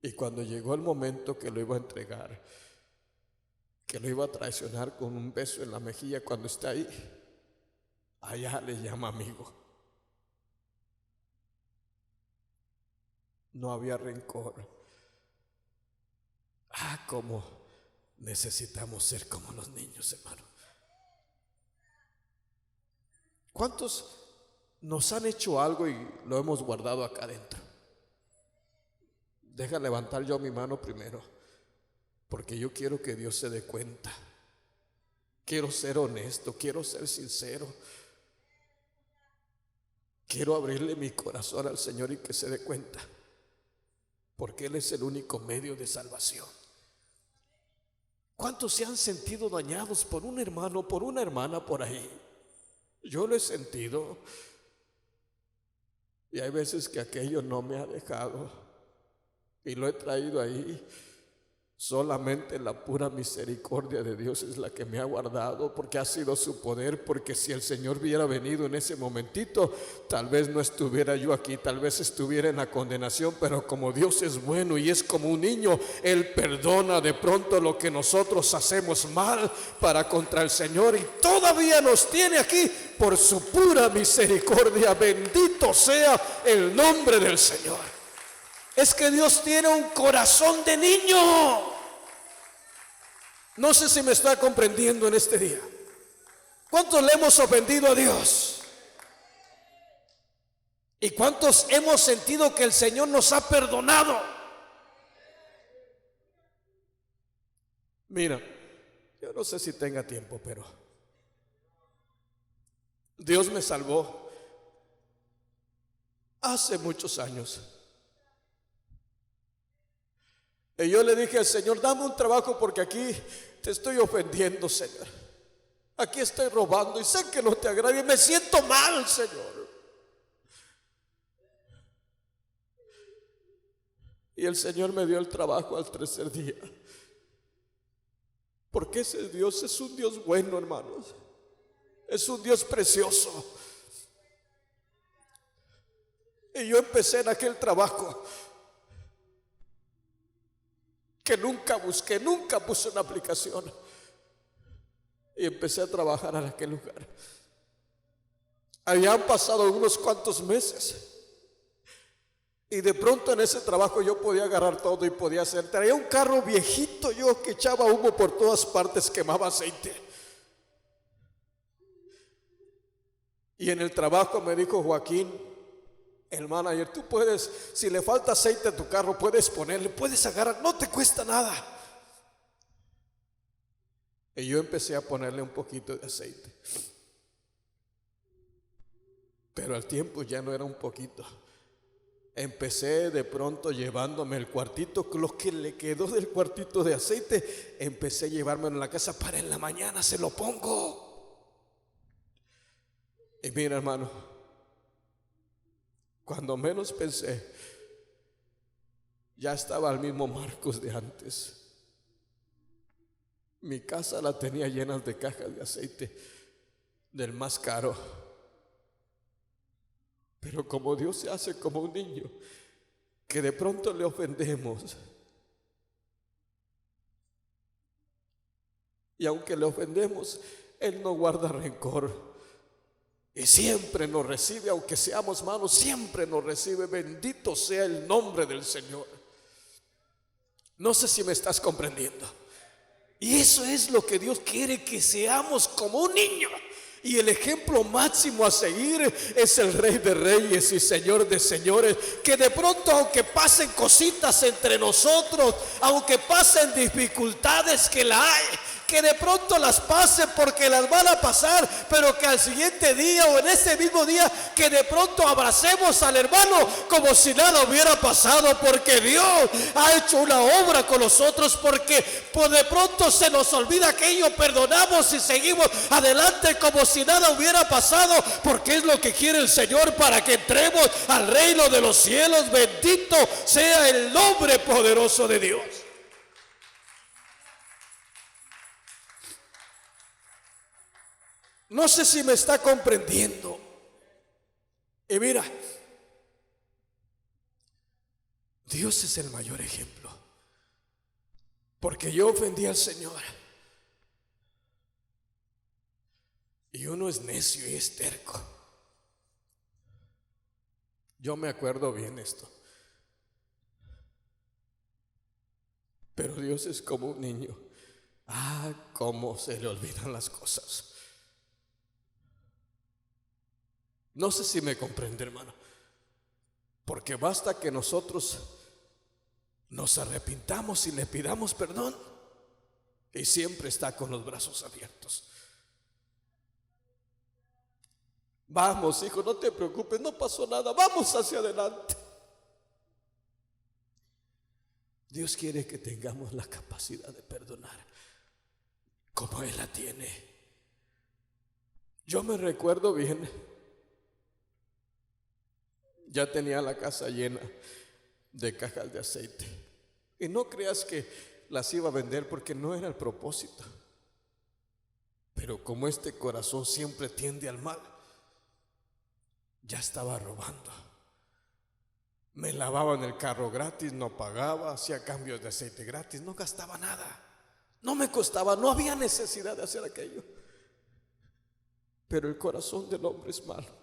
Y cuando llegó el momento que lo iba a entregar, que lo iba a traicionar con un beso en la mejilla, cuando está ahí, allá le llama amigo. No había rencor. Cómo necesitamos ser como los niños, hermano. ¿Cuántos nos han hecho algo y lo hemos guardado acá adentro? Deja levantar yo mi mano primero, porque yo quiero que Dios se dé cuenta. Quiero ser honesto, quiero ser sincero. Quiero abrirle mi corazón al Señor y que se dé cuenta, porque Él es el único medio de salvación. ¿Cuántos se han sentido dañados por un hermano, por una hermana por ahí? Yo lo he sentido. Y hay veces que aquello no me ha dejado y lo he traído ahí. Solamente la pura misericordia de Dios es la que me ha guardado, porque ha sido su poder. Porque si el Señor hubiera venido en ese momentito, tal vez no estuviera yo aquí, tal vez estuviera en la condenación. Pero como Dios es bueno y es como un niño, Él perdona de pronto lo que nosotros hacemos mal para contra el Señor, y todavía nos tiene aquí por su pura misericordia. Bendito sea el nombre del Señor. Es que Dios tiene un corazón de niño. No sé si me está comprendiendo en este día. ¿Cuántos le hemos ofendido a Dios? ¿Y cuántos hemos sentido que el Señor nos ha perdonado? Mira, yo no sé si tenga tiempo, pero Dios me salvó hace muchos años. Y yo le dije al Señor: dame un trabajo, porque aquí te estoy ofendiendo, Señor. Aquí estoy robando y sé que no te agrada y me siento mal, Señor. Y el Señor me dio el trabajo al tercer día. Porque ese Dios es un Dios bueno, hermanos. Es un Dios precioso. Y yo empecé en aquel trabajo que nunca busqué, nunca puse una aplicación, y empecé a trabajar en aquel lugar. Habían pasado unos cuantos meses y de pronto en ese trabajo yo podía agarrar todo y podía hacer. Traía un carro viejito yo que echaba humo por todas partes, quemaba aceite. Y en el trabajo me dijo Joaquín, el manager: tú puedes, si le falta aceite a tu carro, puedes ponerle, puedes agarrar, no te cuesta nada. Y yo empecé a ponerle un poquito de aceite, pero al tiempo ya no era un poquito. Empecé de pronto llevándome el cuartito, lo que le quedó del cuartito de aceite, empecé a llevármelo en la casa para en la mañana se lo pongo. Y mira, hermano, cuando menos pensé, ya estaba el mismo Marcos de antes. Mi casa la tenía llena de cajas de aceite, del más caro. Pero como Dios se hace como un niño, que de pronto le ofendemos, y aunque le ofendemos, Él no guarda rencor. Y siempre nos recibe, aunque seamos malos, siempre nos recibe. Bendito sea el nombre del Señor. No sé si me estás comprendiendo. Y eso es lo que Dios quiere, que seamos como un niño. Y el ejemplo máximo a seguir es el Rey de Reyes y Señor de Señores, que de pronto, aunque pasen cositas entre nosotros, aunque pasen dificultades, que la hay, que de pronto las pasen porque las van a pasar, pero que al siguiente día o en ese mismo día, que de pronto abracemos al hermano como si nada hubiera pasado, porque Dios ha hecho una obra con nosotros, porque pues de pronto se nos olvida aquello, perdonamos y seguimos adelante como si nada hubiera pasado, porque es lo que quiere el Señor, para que entremos al reino de los cielos. Bendito sea el nombre poderoso de Dios. No sé si me está comprendiendo. Y mira, Dios es el mayor ejemplo. Porque yo ofendí al Señor. Y uno es necio y es terco. Yo me acuerdo bien esto. Pero Dios es como un niño. Cómo se le olvidan las cosas. No sé si me comprende, hermano. Porque basta que nosotros nos arrepintamos y le pidamos perdón, y siempre está con los brazos abiertos. Vamos, hijo, no te preocupes, no pasó nada, vamos hacia adelante. Dios quiere que tengamos la capacidad de perdonar como Él la tiene. Yo me recuerdo bien, ya tenía la casa llena de cajas de aceite, y no creas que las iba a vender porque no era el propósito. Pero como este corazón siempre tiende al mal, ya estaba robando. Me lavaban el carro gratis, no pagaba, hacía cambios de aceite gratis, no gastaba nada, no me costaba, no había necesidad de hacer aquello. Pero el corazón del hombre es malo.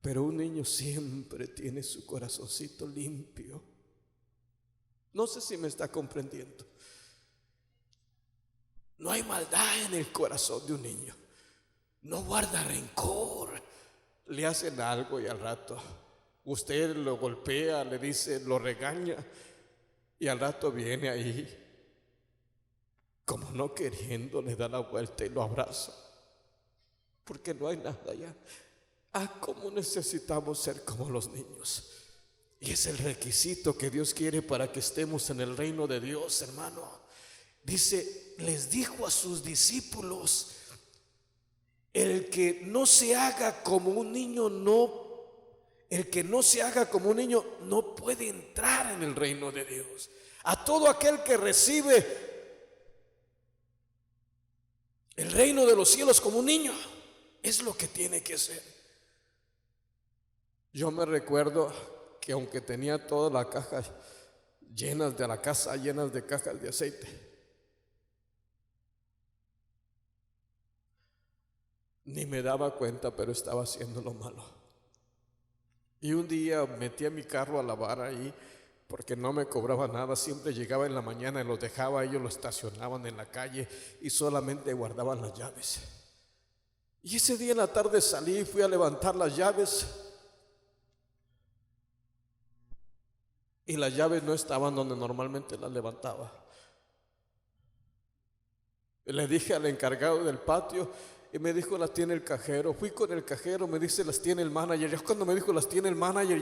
Pero un niño siempre tiene su corazoncito limpio. No sé si me está comprendiendo. No hay maldad en el corazón de un niño. No guarda rencor. Le hacen algo y al rato usted lo golpea, le dice, lo regaña, y al rato viene ahí, como no queriendo, le da la vuelta y lo abraza, porque no hay nada ya. Cómo necesitamos ser como los niños. Y es el requisito que Dios quiere para que estemos en el reino de Dios, hermano. Dice, les dijo a sus discípulos: el que no se haga como un niño no puede entrar en el reino de Dios. A todo aquel que recibe el reino de los cielos como un niño, es lo que tiene que ser. Yo me recuerdo que aunque tenía todas las cajas llenas de la casa, llenas de cajas de aceite, ni me daba cuenta, pero estaba haciendo lo malo. Y un día metí a mi carro a lavar ahí, porque no me cobraba nada. Siempre llegaba en la mañana y los dejaba, ellos lo estacionaban en la calle y solamente guardaban las llaves. Y ese día en la tarde salí y fui a levantar las llaves, y las llaves no estaban donde normalmente las levantaba. Le dije al encargado del patio y me dijo, las tiene el cajero. Fui con el cajero, me dice, las tiene el manager. Ya cuando me dijo, las tiene el manager,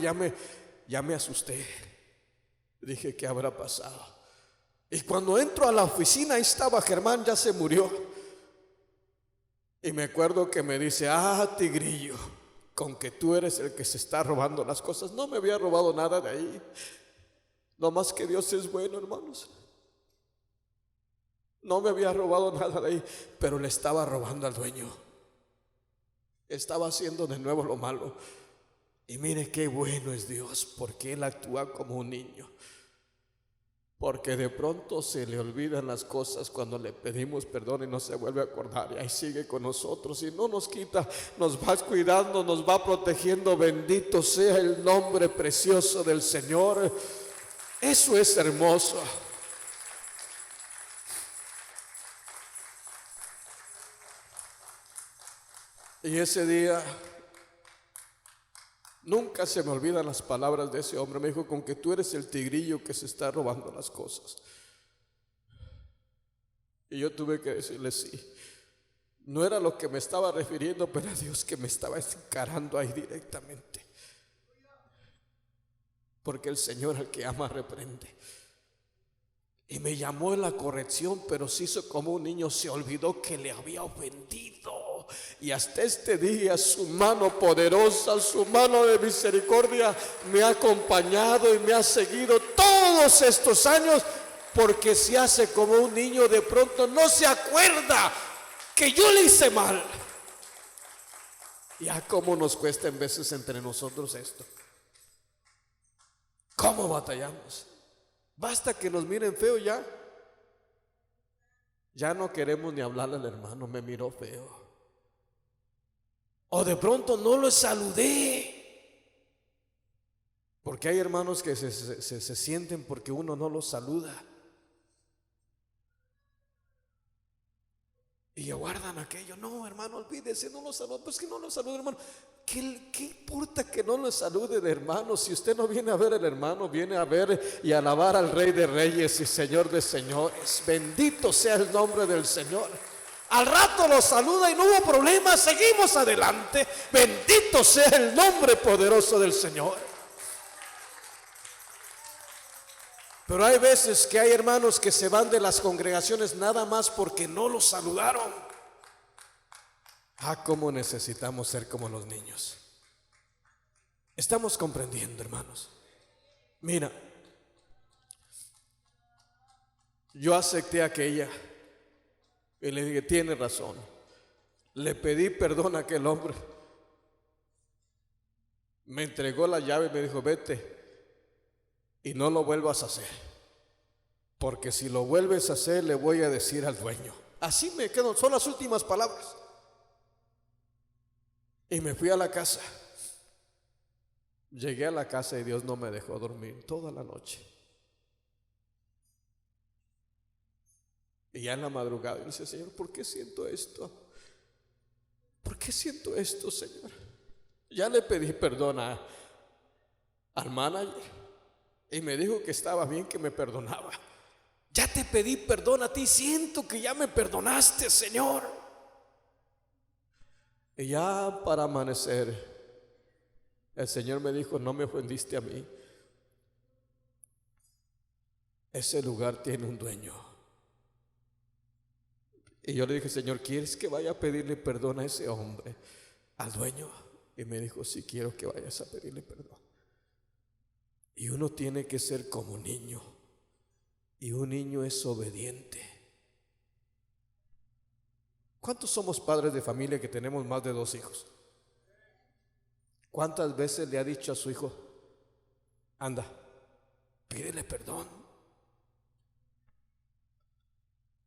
ya me asusté. Dije, ¿qué habrá pasado? Y cuando entro a la oficina, ahí estaba Germán, ya se murió. Y me acuerdo que me dice, tigrillo, con que tú eres el que se está robando las cosas. No me había robado nada de ahí. No más que Dios es bueno, hermanos. No me había robado nada de ahí, pero le estaba robando al dueño. Estaba haciendo de nuevo lo malo. Y mire qué bueno es Dios, porque Él actúa como un niño. Porque de pronto se le olvidan las cosas cuando le pedimos perdón y no se vuelve a acordar. Y ahí sigue con nosotros y no nos quita, nos va cuidando, nos va protegiendo. Bendito sea el nombre precioso del Señor. Eso es hermoso. Y ese día nunca se me olvidan las palabras de ese hombre. Me dijo, con que tú eres el tigrillo que se está robando las cosas. Y yo tuve que decirle sí. No era lo que me estaba refiriendo, pero a Dios que me estaba encarando ahí directamente. Porque el Señor al que ama reprende. Y me llamó en la corrección, pero se hizo como un niño, se olvidó que le había ofendido. Y hasta este día su mano poderosa, su mano de misericordia me ha acompañado y me ha seguido todos estos años, porque se hace como un niño, de pronto no se acuerda que yo le hice mal. Ya cómo nos cuesta en veces entre nosotros esto. ¿Cómo batallamos? Basta que nos miren feo ya. Ya no queremos ni hablarle al hermano, me miró feo. O de pronto no lo saludé. Porque hay hermanos que se sienten porque uno no los saluda. Y guardan aquello. No, hermano, olvídese, no lo saludo. Pues que no lo salude, hermano. ¿Qué importa que no lo salude de hermano? Si usted no viene a ver al hermano, viene a ver y alabar al Rey de Reyes y Señor de Señores. Bendito sea el nombre del Señor. Al rato lo saluda y no hubo problema, seguimos adelante. Bendito sea el nombre poderoso del Señor. Pero hay veces que hay hermanos que se van de las congregaciones nada más porque no los saludaron. Cómo necesitamos ser como los niños. Estamos comprendiendo, hermanos. Mira, yo acepté a aquella y le dije, tiene razón. Le pedí perdón a aquel hombre. Me entregó la llave y me dijo, vete y no lo vuelvas a hacer, porque si lo vuelves a hacer le voy a decir al dueño. Así me quedo, son las últimas palabras. Y me fui a la casa. Llegué a la casa y Dios no me dejó dormir toda la noche. Y ya en la madrugada yo le decía, Señor, ¿por qué siento esto? ¿Por qué siento esto, Señor? Ya le pedí perdón al manager y me dijo que estaba bien, que me perdonaba. Ya te pedí perdón a ti, siento que ya me perdonaste, Señor. Y ya para amanecer, el Señor me dijo, no me ofendiste a mí. Ese lugar tiene un dueño. Y yo le dije, Señor, ¿quieres que vaya a pedirle perdón a ese hombre, al dueño? Y me dijo, sí, quiero que vayas a pedirle perdón. Y uno tiene que ser como niño. Y un niño es obediente. ¿Cuántos somos padres de familia que tenemos más de 2 hijos? ¿Cuántas veces le ha dicho a su hijo, anda, pídele perdón?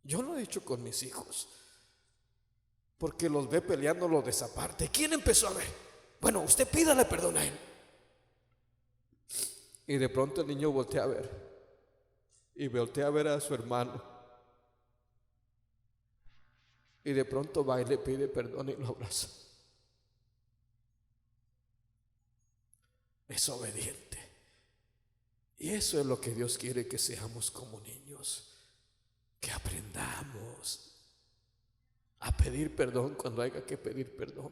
Yo lo he dicho con mis hijos, porque los ve peleando, los desaparte. ¿Quién empezó a ver? Bueno, usted pídale perdón a él. Y de pronto el niño voltea a ver, y voltea a ver a su hermano, y de pronto va y le pide perdón y lo abraza. Es obediente. Y eso es lo que Dios quiere, que seamos como niños, que aprendamos a pedir perdón cuando haya que pedir perdón,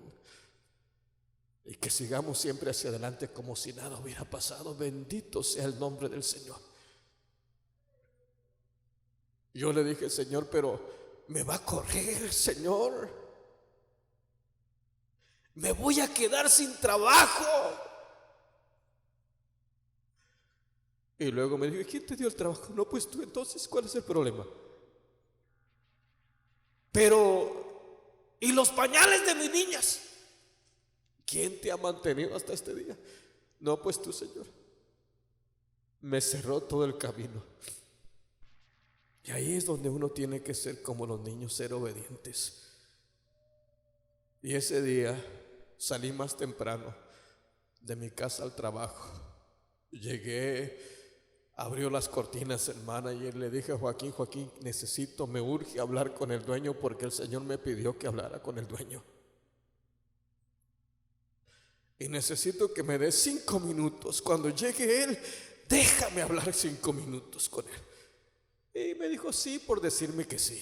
y que sigamos siempre hacia adelante como si nada hubiera pasado. Bendito sea el nombre del Señor. Yo le dije, Señor, pero me va a correr, Señor. Me voy a quedar sin trabajo. Y luego me dijo, ¿quién te dio el trabajo? No, pues tú. Entonces, ¿cuál es el problema? Pero, ¿y los pañales de mis niñas? ¿Quién te ha mantenido hasta este día? No, pues tú, Señor. Me cerró todo el camino. Y ahí es donde uno tiene que ser como los niños, ser obedientes. Y ese día salí más temprano de mi casa al trabajo. Llegué, abrió las cortinas el manager, le dije a Joaquín, Joaquín, me urge hablar con el dueño, porque el Señor me pidió que hablara con el dueño. Y necesito que me dé 5 minutos. Cuando llegue él, déjame hablar 5 minutos con él. Y me dijo sí, por decirme que sí.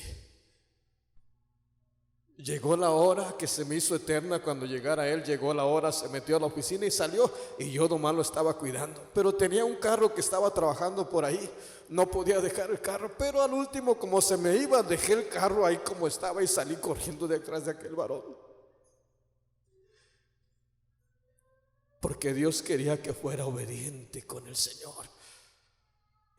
Llegó la hora que se me hizo eterna. Cuando llegara él, llegó la hora, se metió a la oficina y salió. Y yo nomás lo estaba cuidando. Pero tenía un carro que estaba trabajando por ahí. No podía dejar el carro. Pero al último, como se me iba, dejé el carro ahí como estaba y salí corriendo detrás de aquel varón. Porque Dios quería que fuera obediente con el Señor.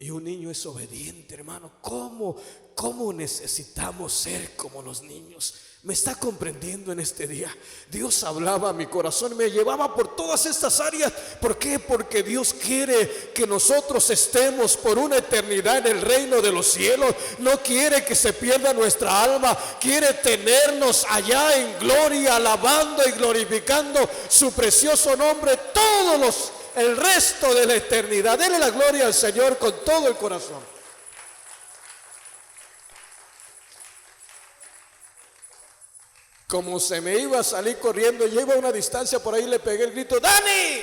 Y un niño es obediente, hermano. ¿Cómo necesitamos ser como los niños? ¿Me está comprendiendo en este día? Dios hablaba a mi corazón, me llevaba por todas estas áreas. ¿Por qué? Porque Dios quiere que nosotros estemos por una eternidad en el reino de los cielos. No quiere que se pierda nuestra alma. Quiere tenernos allá en gloria, alabando y glorificando su precioso nombre el resto de la eternidad. Dele la gloria al Señor con todo el corazón. Como se me iba a salir corriendo, yo iba a una distancia por ahí, le pegué el grito: ¡Dani!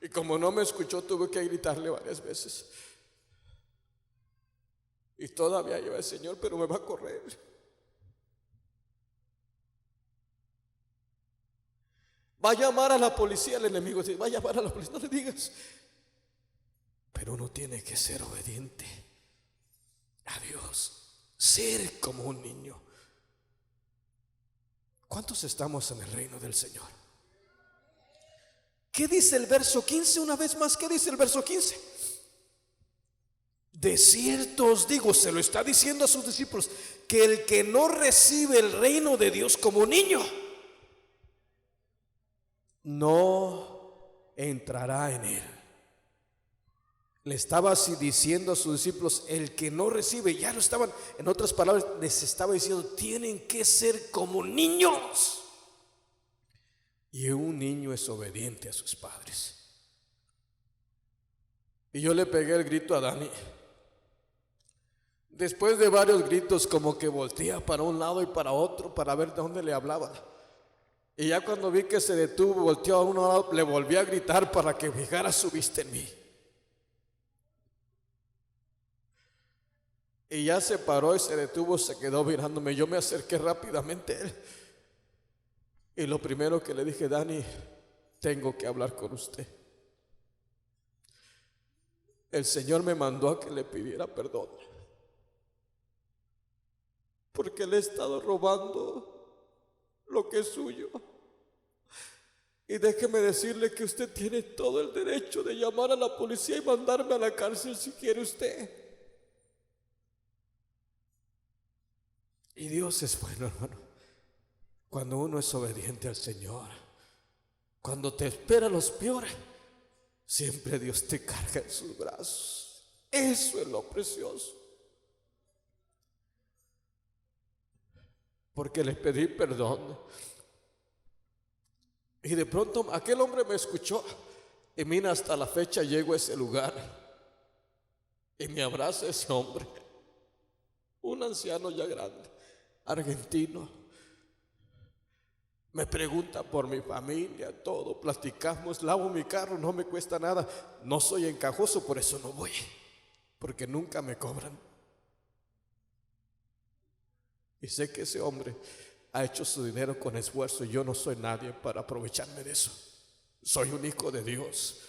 Y como no me escuchó, tuve que gritarle varias veces. Y todavía yo: el Señor, pero me va a correr. Va a llamar a la policía. El enemigo dice: va a llamar a la policía. No le digas. Pero uno tiene que ser obediente a Dios, ser como un niño. ¿Cuántos estamos en el reino del Señor? ¿Qué dice el verso 15 una vez más? ¿Qué dice el verso 15? De cierto os digo, se lo está diciendo a sus discípulos, que el que no recibe el reino de Dios como niño no entrará en él. Le estaba así diciendo a sus discípulos: el que no recibe, ya lo estaban, en otras palabras, les estaba diciendo: tienen que ser como niños. Y un niño es obediente a sus padres. Y yo le pegué el grito a Dani. Después de varios gritos, como que voltea para un lado y para otro para ver de dónde le hablaba. Y ya cuando vi que se detuvo, volteó a un lado, le volví a gritar para que fijara su vista en mí. Y ya se paró y se detuvo, se quedó mirándome. Yo me acerqué rápidamente a él. Y lo primero que le dije: Dani, tengo que hablar con usted. El Señor me mandó a que le pidiera perdón, porque le he estado robando lo que es suyo. Y déjeme decirle que usted tiene todo el derecho de llamar a la policía y mandarme a la cárcel si quiere usted. Y Dios es bueno, hermano. Cuando uno es obediente al Señor, cuando te espera los peores, siempre Dios te carga en sus brazos. Eso es lo precioso. Porque le pedí perdón. Y de pronto aquel hombre me escuchó. Y mira, hasta la fecha llego a ese lugar y me abraza ese hombre, un anciano ya grande, argentino. Me pregunta por mi familia, todo, platicamos, lavo mi carro, no me cuesta nada. No soy encajoso, por eso no voy, porque nunca me cobran. Y sé que ese hombre ha hecho su dinero con esfuerzo y yo no soy nadie para aprovecharme de eso. Soy un hijo de Dios,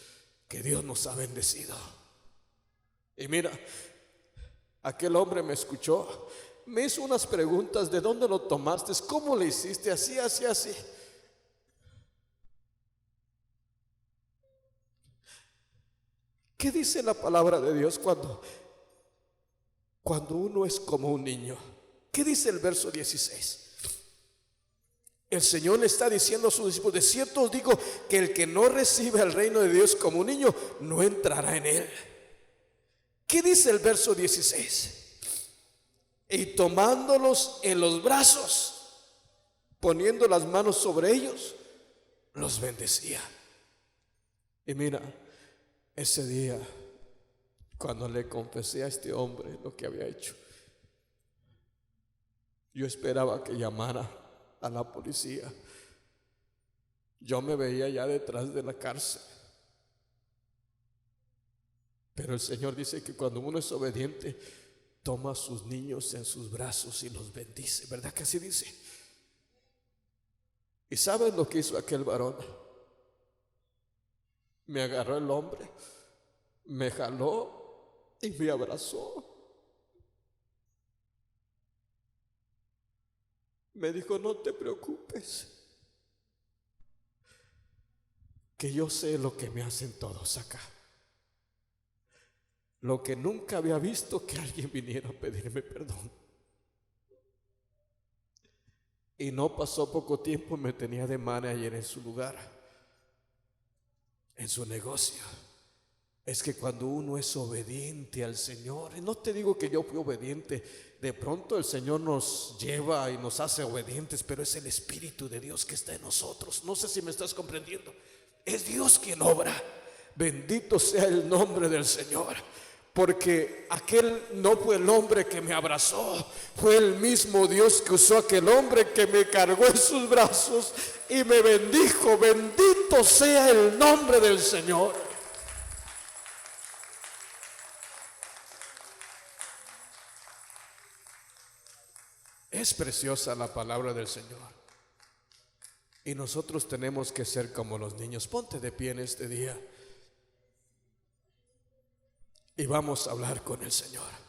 que Dios nos ha bendecido. Y mira, aquel hombre me escuchó, me hizo unas preguntas: ¿de dónde lo tomaste? ¿Cómo le hiciste? Así, así, así. ¿Qué dice la palabra de Dios cuando uno es como un niño? ¿Qué dice el verso 16? El Señor le está diciendo a sus discípulos: de cierto os digo que el que no recibe el reino de Dios como un niño no entrará en él. ¿Qué dice el verso 16? Y tomándolos en los brazos, poniendo las manos sobre ellos, los bendecía. Y mira, ese día, cuando le confesé a este hombre lo que había hecho, yo esperaba que llamara a la policía. Yo me veía ya detrás de la cárcel. Pero el Señor dice que cuando uno es obediente, toma a sus niños en sus brazos y los bendice. ¿Verdad que así dice? ¿Y saben lo que hizo aquel varón? Me agarró el hombre, me jaló y me abrazó. Me dijo: no te preocupes, que yo sé lo que me hacen todos acá. lo que nunca había visto, que alguien viniera a pedirme perdón. Y no pasó poco tiempo, me tenía de manager en su lugar, en su negocio. Es que cuando uno es obediente al Señor, y no te digo que yo fui obediente, de pronto el Señor nos lleva y nos hace obedientes, pero es el Espíritu de Dios que está en nosotros. No sé si me estás comprendiendo. Es Dios quien obra. Bendito sea el nombre del Señor. Porque aquel no fue el hombre que me abrazó, fue el mismo Dios que usó aquel hombre que me cargó en sus brazos y me bendijo. Bendito sea el nombre del Señor. Es preciosa la palabra del Señor. Y nosotros tenemos que ser como los niños. Ponte de pie en este día y vamos a hablar con el Señor.